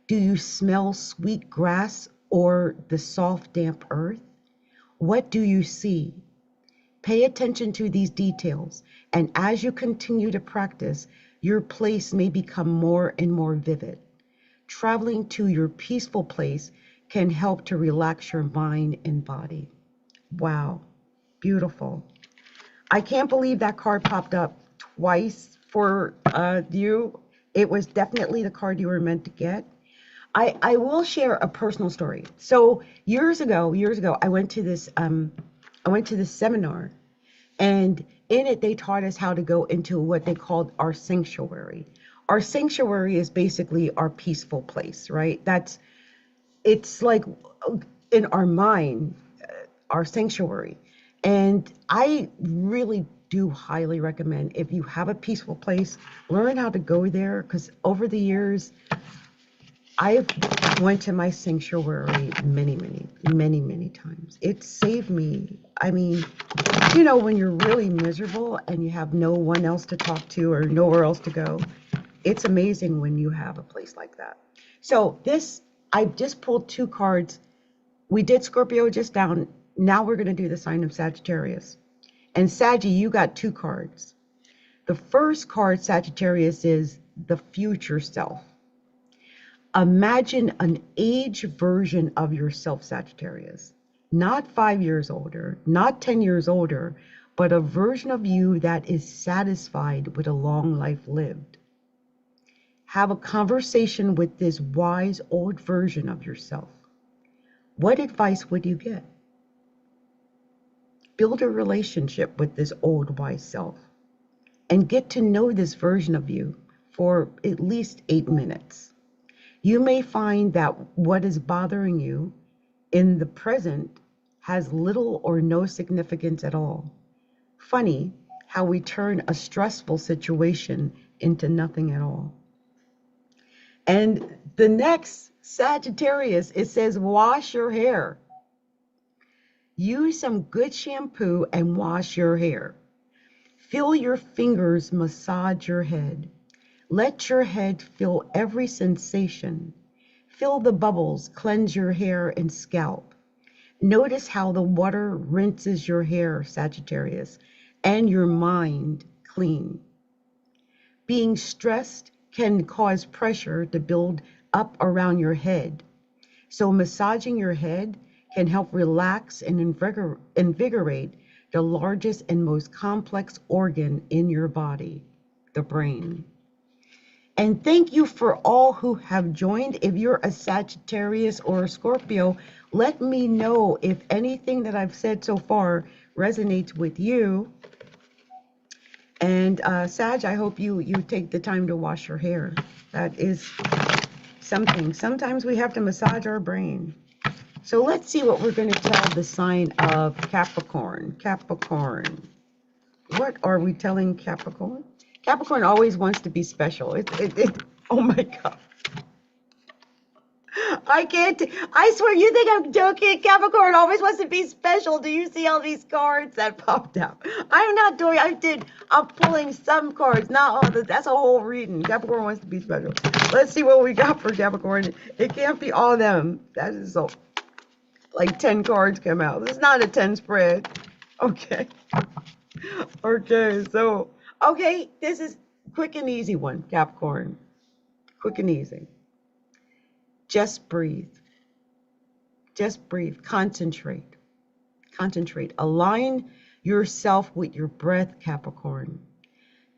Do you smell sweet grass or the soft, damp earth? What do you see? Pay attention to these details, and as you continue to practice, your place may become more and more vivid. Traveling to your peaceful place can help to relax your mind and body. Wow, beautiful. I can't believe that card popped up twice for you. It was definitely the card you were meant to get. I will share a personal story. So years ago, I went to this seminar, and in it they taught us how to go into what they called our sanctuary. Our sanctuary is basically our peaceful place, right? It's like in our mind, our sanctuary. And I really do highly recommend, if you have a peaceful place, learn how to go there, because over the years I've went to my sanctuary many times. It saved me. I mean, when you're really miserable and you have no one else to talk to or nowhere else to go, it's amazing when you have a place like that. So I just pulled two cards. We did Scorpio just down. Now we're going to do the sign of Sagittarius. And Saggy, you got two cards. The first card, Sagittarius, is the future self. Imagine an age version of yourself, Sagittarius. Not 5 years older, not 10 years older, but a version of you that is satisfied with a long life lived. Have a conversation with this wise old version of yourself. What advice would you get? Build a relationship with this old wise self and get to know this version of you for at least 8 minutes. You may find that what is bothering you in the present has little or no significance at all. Funny how we turn a stressful situation into nothing at all. And the next Sagittarius, it says, wash your hair. Use some good shampoo and wash your hair. Feel your fingers massage your head. Let your head feel every sensation. Feel the bubbles cleanse your hair and scalp. Notice how the water rinses your hair, Sagittarius, and your mind clean. Being stressed can cause pressure to build up around your head. So massaging your head can help relax and invigorate the largest and most complex organ in your body, the brain. And thank you for all who have joined. If you're a Sagittarius or a Scorpio, let me know if anything that I've said so far resonates with you. And Sag, I hope you take the time to wash your hair. That is something. Sometimes we have to massage our brain. So let's see what we're going to tell the sign of Capricorn. Capricorn. What are we telling Capricorn? Capricorn always wants to be special. Oh my God. I can't. I swear, you think I'm joking? Capricorn always wants to be special. Do you see all these cards that popped out? I'm not doing. I'm pulling some cards, not all. That's a whole reading. Capricorn wants to be special. Let's see what we got for Capricorn. It can't be all of them. That is so. Like 10 cards come out. This is not a 10 spread. Okay. Okay, this is quick and easy one, Capricorn. Quick and easy. Just breathe. Just breathe. Concentrate. Concentrate. Align yourself with your breath, Capricorn.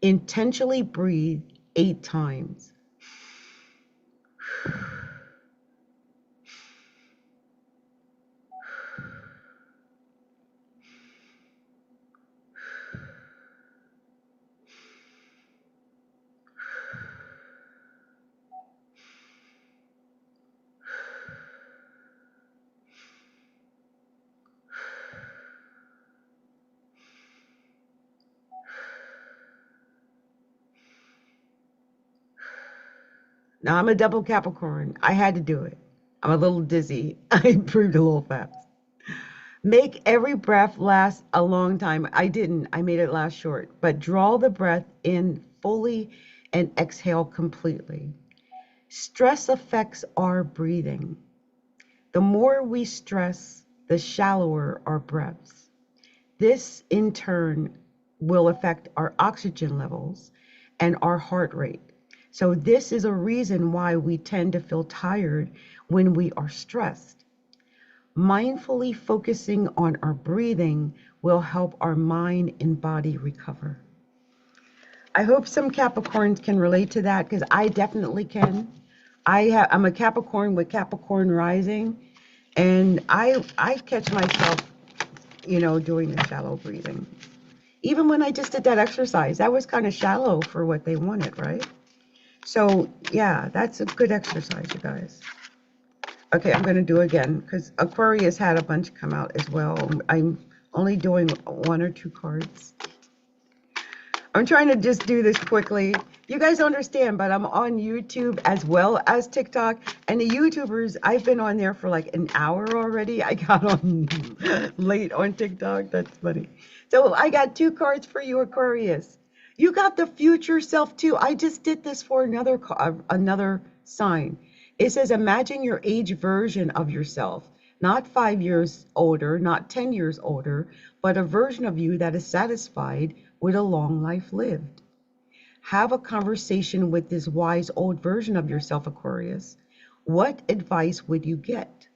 Intentionally breathe 8 times. Now I'm a double Capricorn. I had to do it. I'm a little dizzy. I breathed a little fast. Make every breath last a long time. I didn't. I made it last short. But draw the breath in fully and exhale completely. Stress affects our breathing. The more we stress, the shallower our breaths. This, in turn, will affect our oxygen levels and our heart rate. So this is a reason why we tend to feel tired when we are stressed. Mindfully focusing on our breathing will help our mind and body recover. I hope some Capricorns can relate to that, because I definitely can. I'm a Capricorn with Capricorn rising, and I catch myself, doing the shallow breathing. Even when I just did that exercise, that was kind of shallow for what they wanted, right? So yeah, that's a good exercise, you guys. Okay, I'm going to do it again because Aquarius had a bunch come out as well. I'm only doing one or two cards. I'm trying to just do this quickly. You guys understand, but I'm on YouTube as well as TikTok. And the YouTubers, I've been on there for like an hour already. I got on late on TikTok. That's funny. So I got two cards for you, Aquarius. You got the future self too. I just did this for another sign. It says, imagine your age version of yourself, not 5 years older, not 10 years older, but a version of you that is satisfied with a long life lived. Have a conversation with this wise old version of yourself, Aquarius. What advice would you get?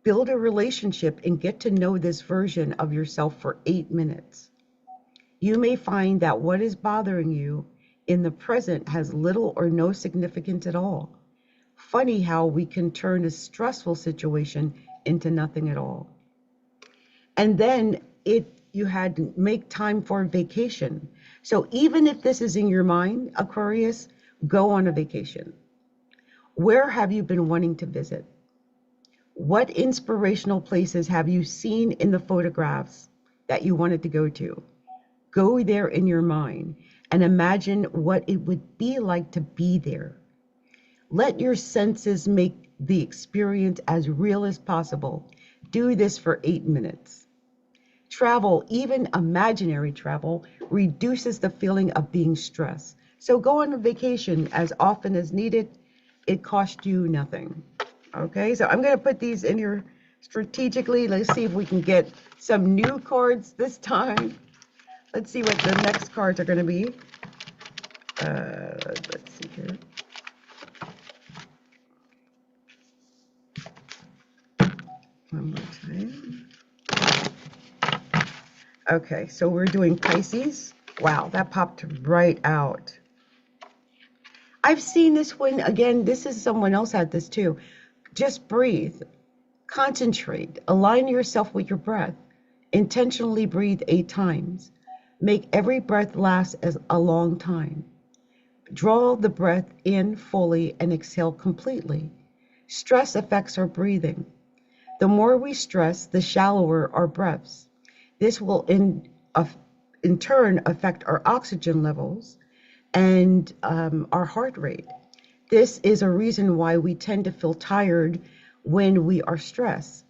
Build a relationship and get to know this version of yourself for 8 minutes. You may find that what is bothering you in the present has little or no significance at all. Funny how we can turn a stressful situation into nothing at all. And then you had to make time for vacation. So even if this is in your mind, Aquarius, go on a vacation. Where have you been wanting to visit? What inspirational places have you seen in the photographs that you wanted to go to? Go there in your mind and imagine what it would be like to be there. Let your senses make the experience as real as possible. Do this for 8 minutes. Travel, even imaginary travel, reduces the feeling of being stressed. So go on a vacation as often as needed. It costs you nothing. Okay, so I'm going to put these in here strategically. Let's see if we can get some new cards this time. Let's see what the next cards are going to be. Let's see here. One more time. Okay, so we're doing Pisces. Wow, that popped right out. I've seen this one again. This is someone else had this too. Just breathe, concentrate, align yourself with your breath. Intentionally breathe 8 times. Make every breath last as a long time. Draw the breath in fully and exhale completely. Stress affects our breathing. The more we stress, the shallower our breaths. This will in turn affect our oxygen levels and our heart rate. This is a reason why we tend to feel tired when we are stressed.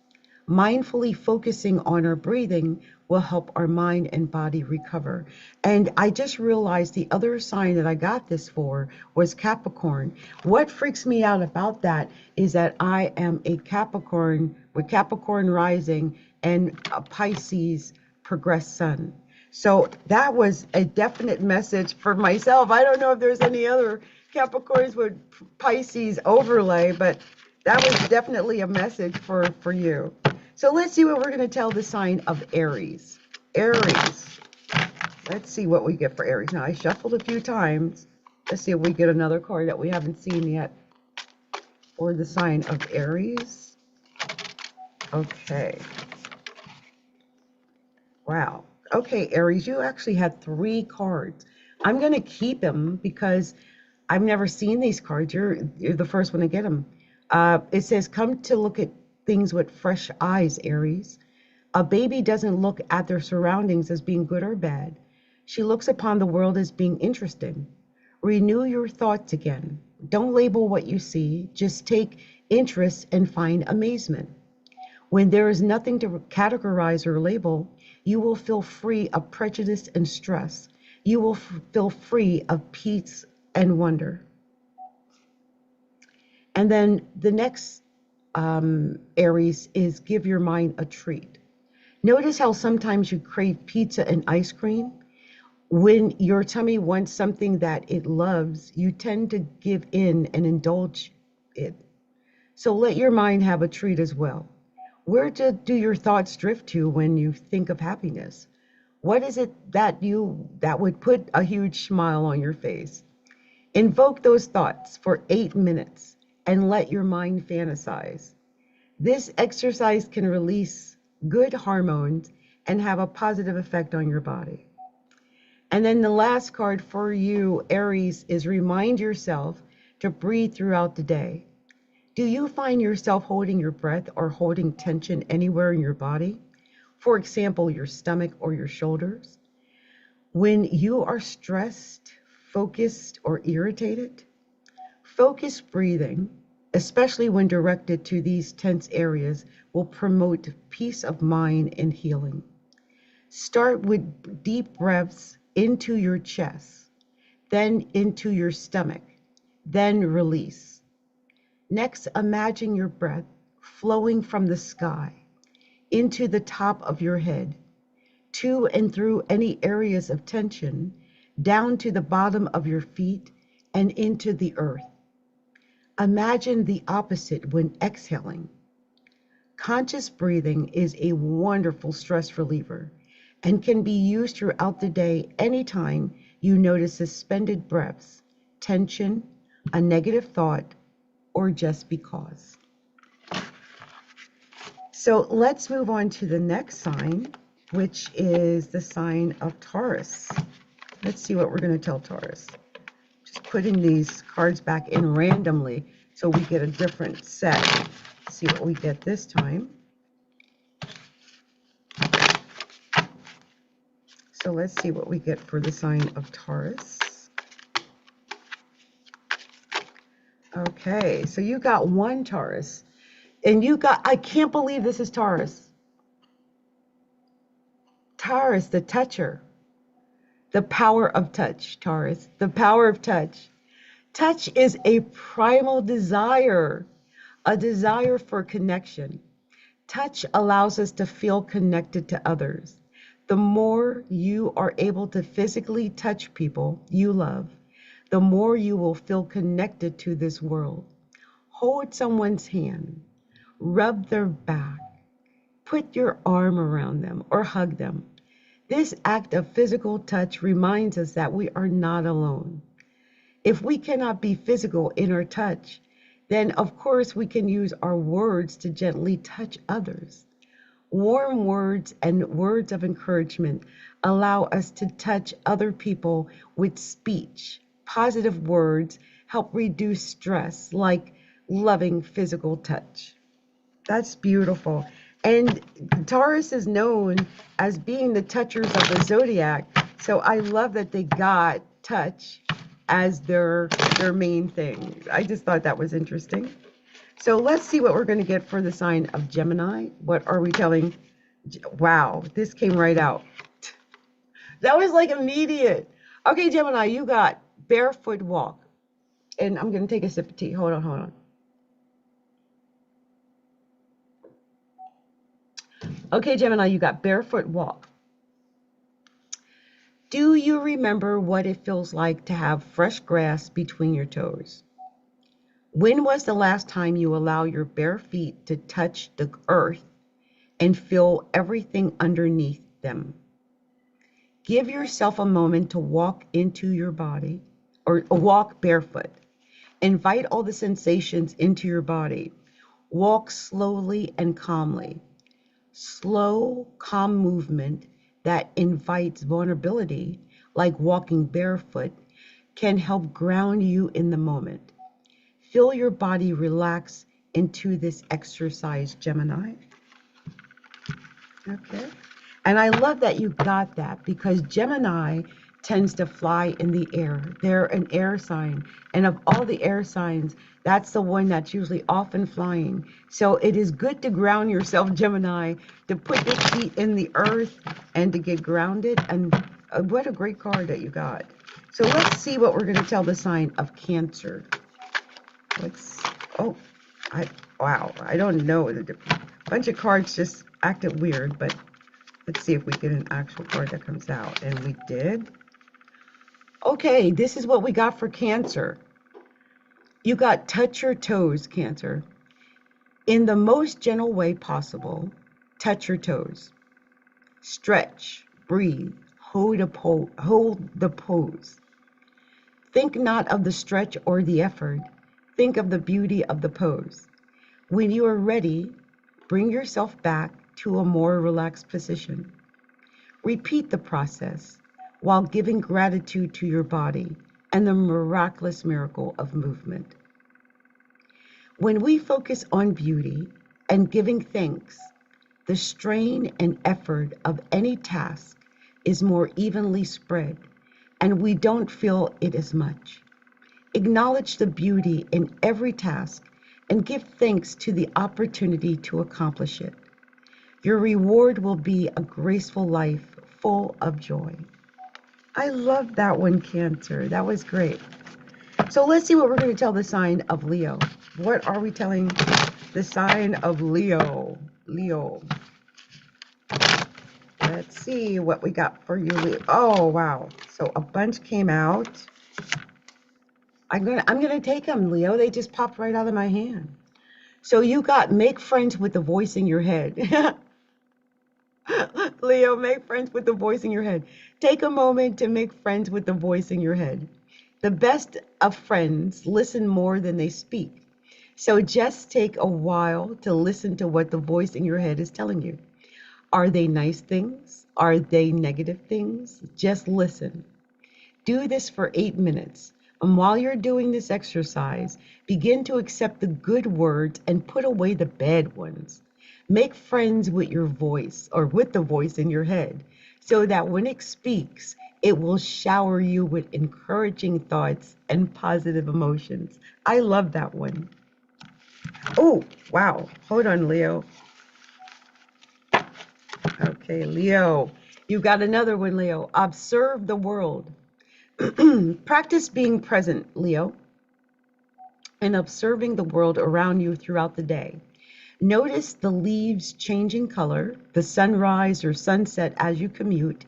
Mindfully focusing on our breathing will help our mind and body recover. And I just realized the other sign that I got this for was Capricorn. What freaks me out about that is that I am a Capricorn with Capricorn rising and a Pisces progressed sun. So that was a definite message for myself. I don't know if there's any other Capricorns with Pisces overlay, but that was definitely a message for you. So let's see what we're going to tell the sign of Aries. Aries. Let's see what we get for Aries. Now, I shuffled a few times. Let's see if we get another card that we haven't seen yet for the sign of Aries. Okay. Wow. Okay, Aries, you actually had 3 cards. I'm going to keep them because I've never seen these cards. You're the first one to get them. It says, come to look at things with fresh eyes, Aries. A baby doesn't look at their surroundings as being good or bad. She looks upon the world as being interesting. Renew your thoughts again. Don't label what you see. Just take interest and find amazement. When there is nothing to categorize or label, you will feel free of prejudice and stress. You will feel free of peace and wonder. And then the next Aries is give your mind a treat. Notice how sometimes you crave pizza and ice cream. When your tummy wants something that it loves, you tend to give in and indulge it. So let your mind have a treat as well. Where do your thoughts drift to when you think of happiness? What is it that would put a huge smile on your face? Invoke those thoughts for 8 minutes and let your mind fantasize. This exercise can release good hormones and have a positive effect on your body. And then the last card for you, Aries, is remind yourself to breathe throughout the day. Do you find yourself holding your breath or holding tension anywhere in your body? For example, your stomach or your shoulders? When you are stressed, focused, or irritated, focused breathing, especially when directed to these tense areas, will promote peace of mind and healing. Start with deep breaths into your chest, then into your stomach, then release. Next, imagine your breath flowing from the sky into the top of your head, to and through any areas of tension, down to the bottom of your feet and into the earth. Imagine the opposite when exhaling. Conscious breathing is a wonderful stress reliever and can be used throughout the day anytime you notice suspended breaths, tension, a negative thought, or just because. So let's move on to the next sign, which is the sign of Taurus. Let's see what we're going to tell Taurus. Just putting these cards back in randomly so we get a different set. Let's see what we get this time. So let's see what we get for the sign of Taurus. Okay, so you got one Taurus. And you got, I can't believe this is Taurus. Taurus, the toucher. The power of touch, Taurus. The power of touch. Touch is a primal desire, a desire for connection. Touch allows us to feel connected to others. The more you are able to physically touch people you love, the more you will feel connected to this world. Hold someone's hand, rub their back, put your arm around them or hug them. This act of physical touch reminds us that we are not alone. If we cannot be physical in our touch, then of course we can use our words to gently touch others. Warm words and words of encouragement allow us to touch other people with speech. Positive words help reduce stress, like loving physical touch. That's beautiful. And Taurus is known as being the touchers of the Zodiac. So I love that they got touch as their main thing. I just thought that was interesting. So let's see what we're going to get for the sign of Gemini. What are we telling? Wow, this came right out. That was like immediate. Okay, Gemini, you got barefoot walk. And I'm going to take a sip of tea. Hold on. Okay, Gemini, you got barefoot walk. Do you remember what it feels like to have fresh grass between your toes? When was the last time you allowed your bare feet to touch the earth and feel everything underneath them? Give yourself a moment to walk into your body or walk barefoot. Invite all the sensations into your body. Walk slowly and calmly. Slow, calm movement that invites vulnerability, like walking barefoot, can help ground you in the moment. Feel your body relax into this exercise, Gemini. Okay. And I love that you got that, because Gemini tends to fly in the air. They're an air sign. And of all the air signs, that's the one that's usually often flying. So it is good to ground yourself, Gemini, to put your feet in the earth and to get grounded. And what a great card that you got. So let's see what we're going to tell the sign of Cancer. Wow, I don't know. A bunch of cards just acted weird, but let's see if we get an actual card that comes out. And we did. Okay, this is what we got for Cancer. You got touch your toes, Cancer. In the most gentle way possible, touch your toes. Stretch, breathe, hold the pose. Think not of the stretch or the effort. Think of the beauty of the pose. When you are ready, bring yourself back to a more relaxed position. Repeat the process while giving gratitude to your body and the miraculous miracle of movement. When we focus on beauty and giving thanks, the strain and effort of any task is more evenly spread, and we don't feel it as much. Acknowledge the beauty in every task and give thanks to the opportunity to accomplish it. Your reward will be a graceful life full of joy. I love that one, Cancer. That was great. So let's see what we're going to tell the sign of Leo. What are we telling the sign of Leo? Leo. Let's see what we got for you, Leo. Oh, wow. So a bunch came out. I'm gonna take them, Leo. They just popped right out of my hand. So you got make friends with the voice in your head. Leo, make friends with the voice in your head. Take a moment to make friends with the voice in your head. The best of friends listen more than they speak. So just take a while to listen to what the voice in your head is telling you. Are they nice things? Are they negative things? Just listen. Do this for 8 minutes. And while you're doing this exercise, begin to accept the good words and put away the bad ones. Make friends with your voice or with the voice in your head so that when it speaks, it will shower you with encouraging thoughts and positive emotions. I love that one. Oh, wow. Hold on, Leo. Okay, Leo. You got another one, Leo. Observe the world. Practice being present, Leo, and observing the world around you throughout the day. Notice the leaves changing color, the sunrise or sunset as you commute,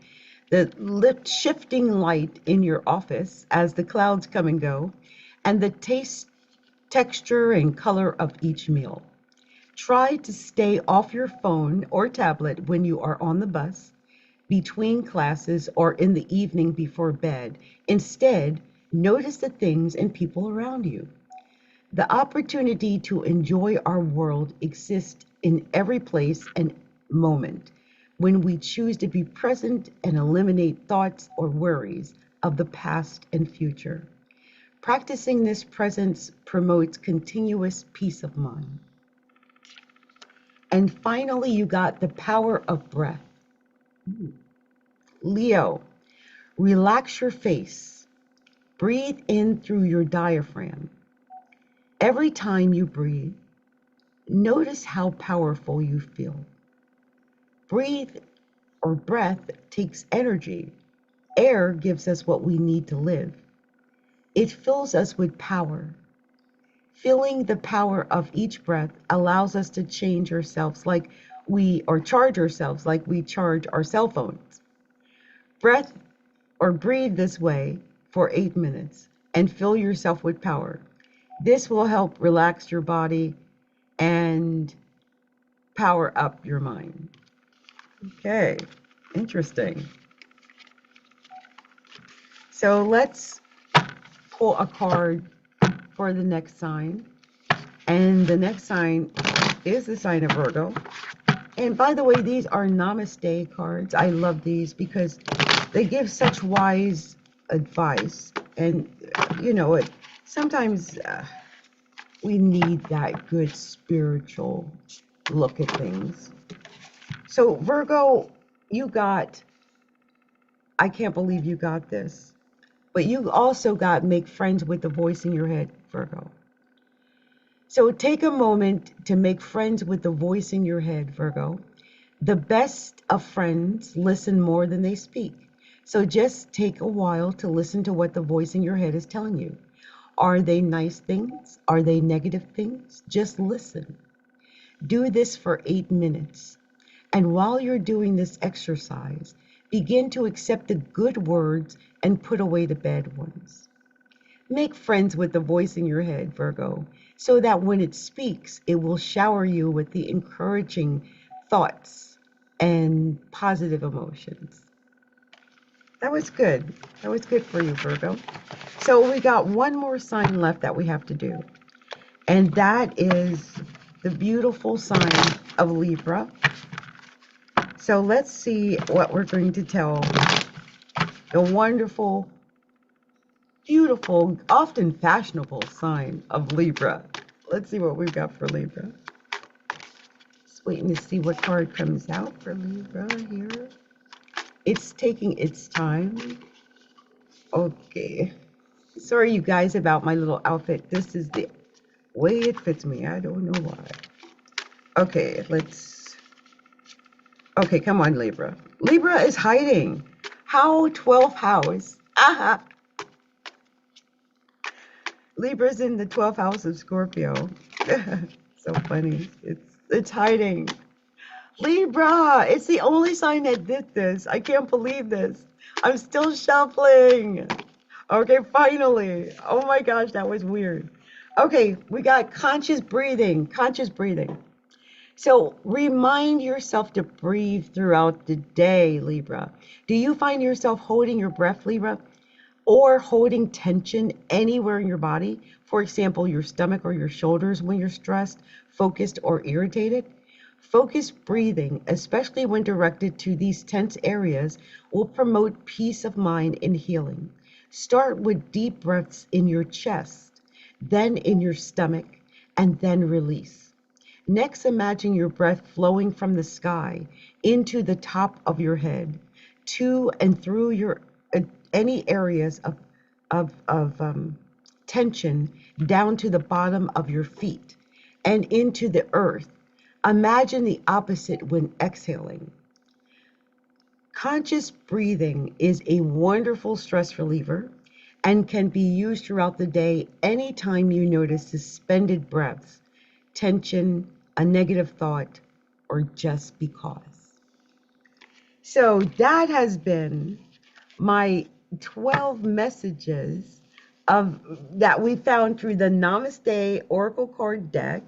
the shifting light in your office as the clouds come and go, and the taste, texture, and color of each meal. Try to stay off your phone or tablet when you are on the bus, between classes, or in the evening before bed. Instead, notice the things and people around you. The opportunity to enjoy our world exists in every place and moment when we choose to be present and eliminate thoughts or worries of the past and future. Practicing this presence promotes continuous peace of mind. And finally, you got the power of breath. Leo, relax your face. Breathe in through your diaphragm. Every time you breathe, notice how powerful you feel. Breathe or breath takes energy. Air gives us what we need to live. It fills us with power. Feeling the power of each breath allows us to change ourselves or charge ourselves like we charge our cell phones. Breath or breathe this way for 8 minutes and fill yourself with power. This will help relax your body and power up your mind. Okay, interesting. So let's pull a card for the next sign. And the next sign is the sign of Virgo. And by the way, these are Namaste cards. I love these because they give such wise advice. And, sometimes we need that good spiritual look at things. So, Virgo, I can't believe you got this. But you also got make friends with the voice in your head, Virgo. So take a moment to make friends with the voice in your head, Virgo. The best of friends listen more than they speak. So just take a while to listen to what the voice in your head is telling you. Are they nice things? Are they negative things? Just listen. Do this for 8 minutes. And while you're doing this exercise, begin to accept the good words and put away the bad ones. Make friends with the voice in your head, Virgo, so that when it speaks, it will shower you with the encouraging thoughts and positive emotions. That was good. That was good for you, Virgo. So we got one more sign left that we have to do, and that is the beautiful sign of Libra. So let's see what we're going to tell the wonderful, beautiful, often fashionable sign of Libra. Let's see what we've got for Libra. Just waiting to see what card comes out for Libra here. It's taking its time. Okay. Sorry, you guys, about my little outfit. This is the way it fits me. I don't know why. Okay, let's... Okay, come on, Libra. Libra is hiding. How 12th house? Aha! Libra's in the 12th house of Scorpio. So funny. It's hiding. Libra! It's the only sign that did this. I can't believe this. I'm still shuffling. Okay, finally. Oh my gosh, that was weird. Okay, we got conscious breathing. Conscious breathing. So remind yourself to breathe throughout the day, Libra. Do you find yourself holding your breath, Libra? Or holding tension anywhere in your body, for example, your stomach or your shoulders when you're stressed, focused, or irritated? Focused breathing, especially when directed to these tense areas, will promote peace of mind and healing. Start with deep breaths in your chest, then in your stomach, and then release. Next, imagine your breath flowing from the sky into the top of your head, to and through your any areas of tension down to the bottom of your feet and into the earth. Imagine the opposite when exhaling. Conscious breathing is a wonderful stress reliever and can be used throughout the day anytime you notice suspended breaths, tension, a negative thought, or just because. So that has been my 12 messages of that we found through the Namaste Oracle card deck,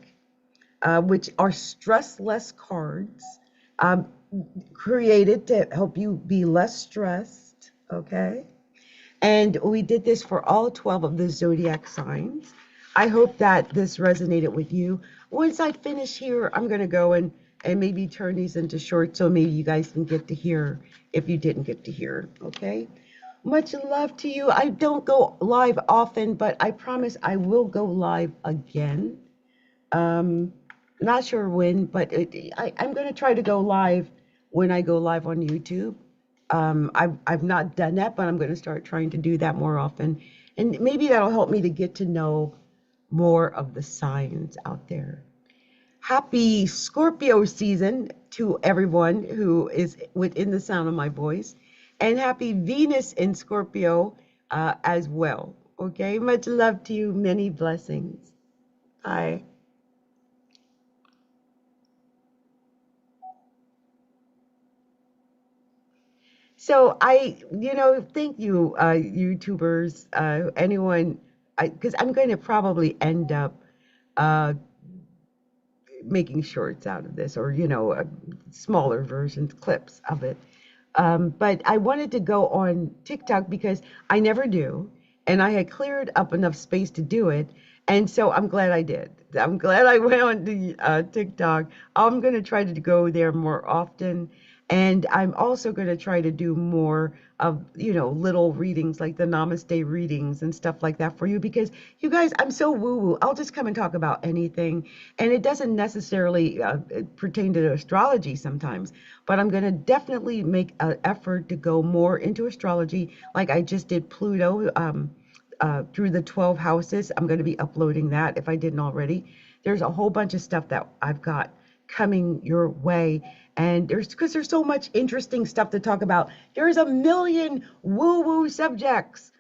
which are stressless cards, um, created to help you be less stressed. Okay. And we did this for all 12 of the zodiac signs. I hope that this resonated with you. Once I finish here, I'm going to go and maybe turn these into shorts so maybe you guys can get to hear if you didn't get to hear. Okay. Much love to you. I don't go live often, but I promise I will go live again. Um, Not sure when, but I'm going to try to go live when I go live on YouTube. I've not done that, but I'm going to start trying to do that more often. And maybe that'll help me to get to know more of the signs out there. Happy Scorpio season to everyone who is within the sound of my voice. And happy Venus in Scorpio as well. Okay, much love to you. Many blessings. Bye. So thank you, YouTubers, anyone, because I'm going to probably end up uh, making shorts out of this, or smaller versions, clips of it. But I wanted to go on TikTok because I never do, and I had cleared up enough space to do it, and so I'm glad I did. I'm glad I went on to TikTok. I'm going to try to go there more often, and I'm also going to try to do more of, little readings like the Namaste readings and stuff like that for you because you guys, I'm so woo-woo. I'll just come and talk about anything, and it doesn't necessarily pertain to astrology sometimes, but I'm going to definitely make an effort to go more into astrology like I just did Pluto through the 12 houses. I'm going to be uploading that if I didn't already. There's a whole bunch of stuff that I've got coming your way. And because there's so much interesting stuff to talk about. There's a million woo-woo subjects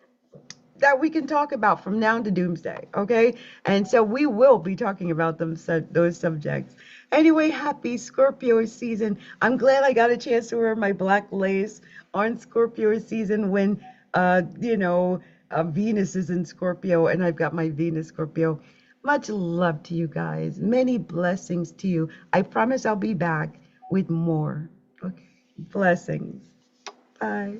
that we can talk about from now to doomsday, okay? And so we will be talking about those subjects. Anyway, happy Scorpio season. I'm glad I got a chance to wear my black lace on Scorpio season when, Venus is in Scorpio and I've got my Venus Scorpio. Much love to you guys. Many blessings to you. I promise I'll be back with more. Okay. Blessings. Bye.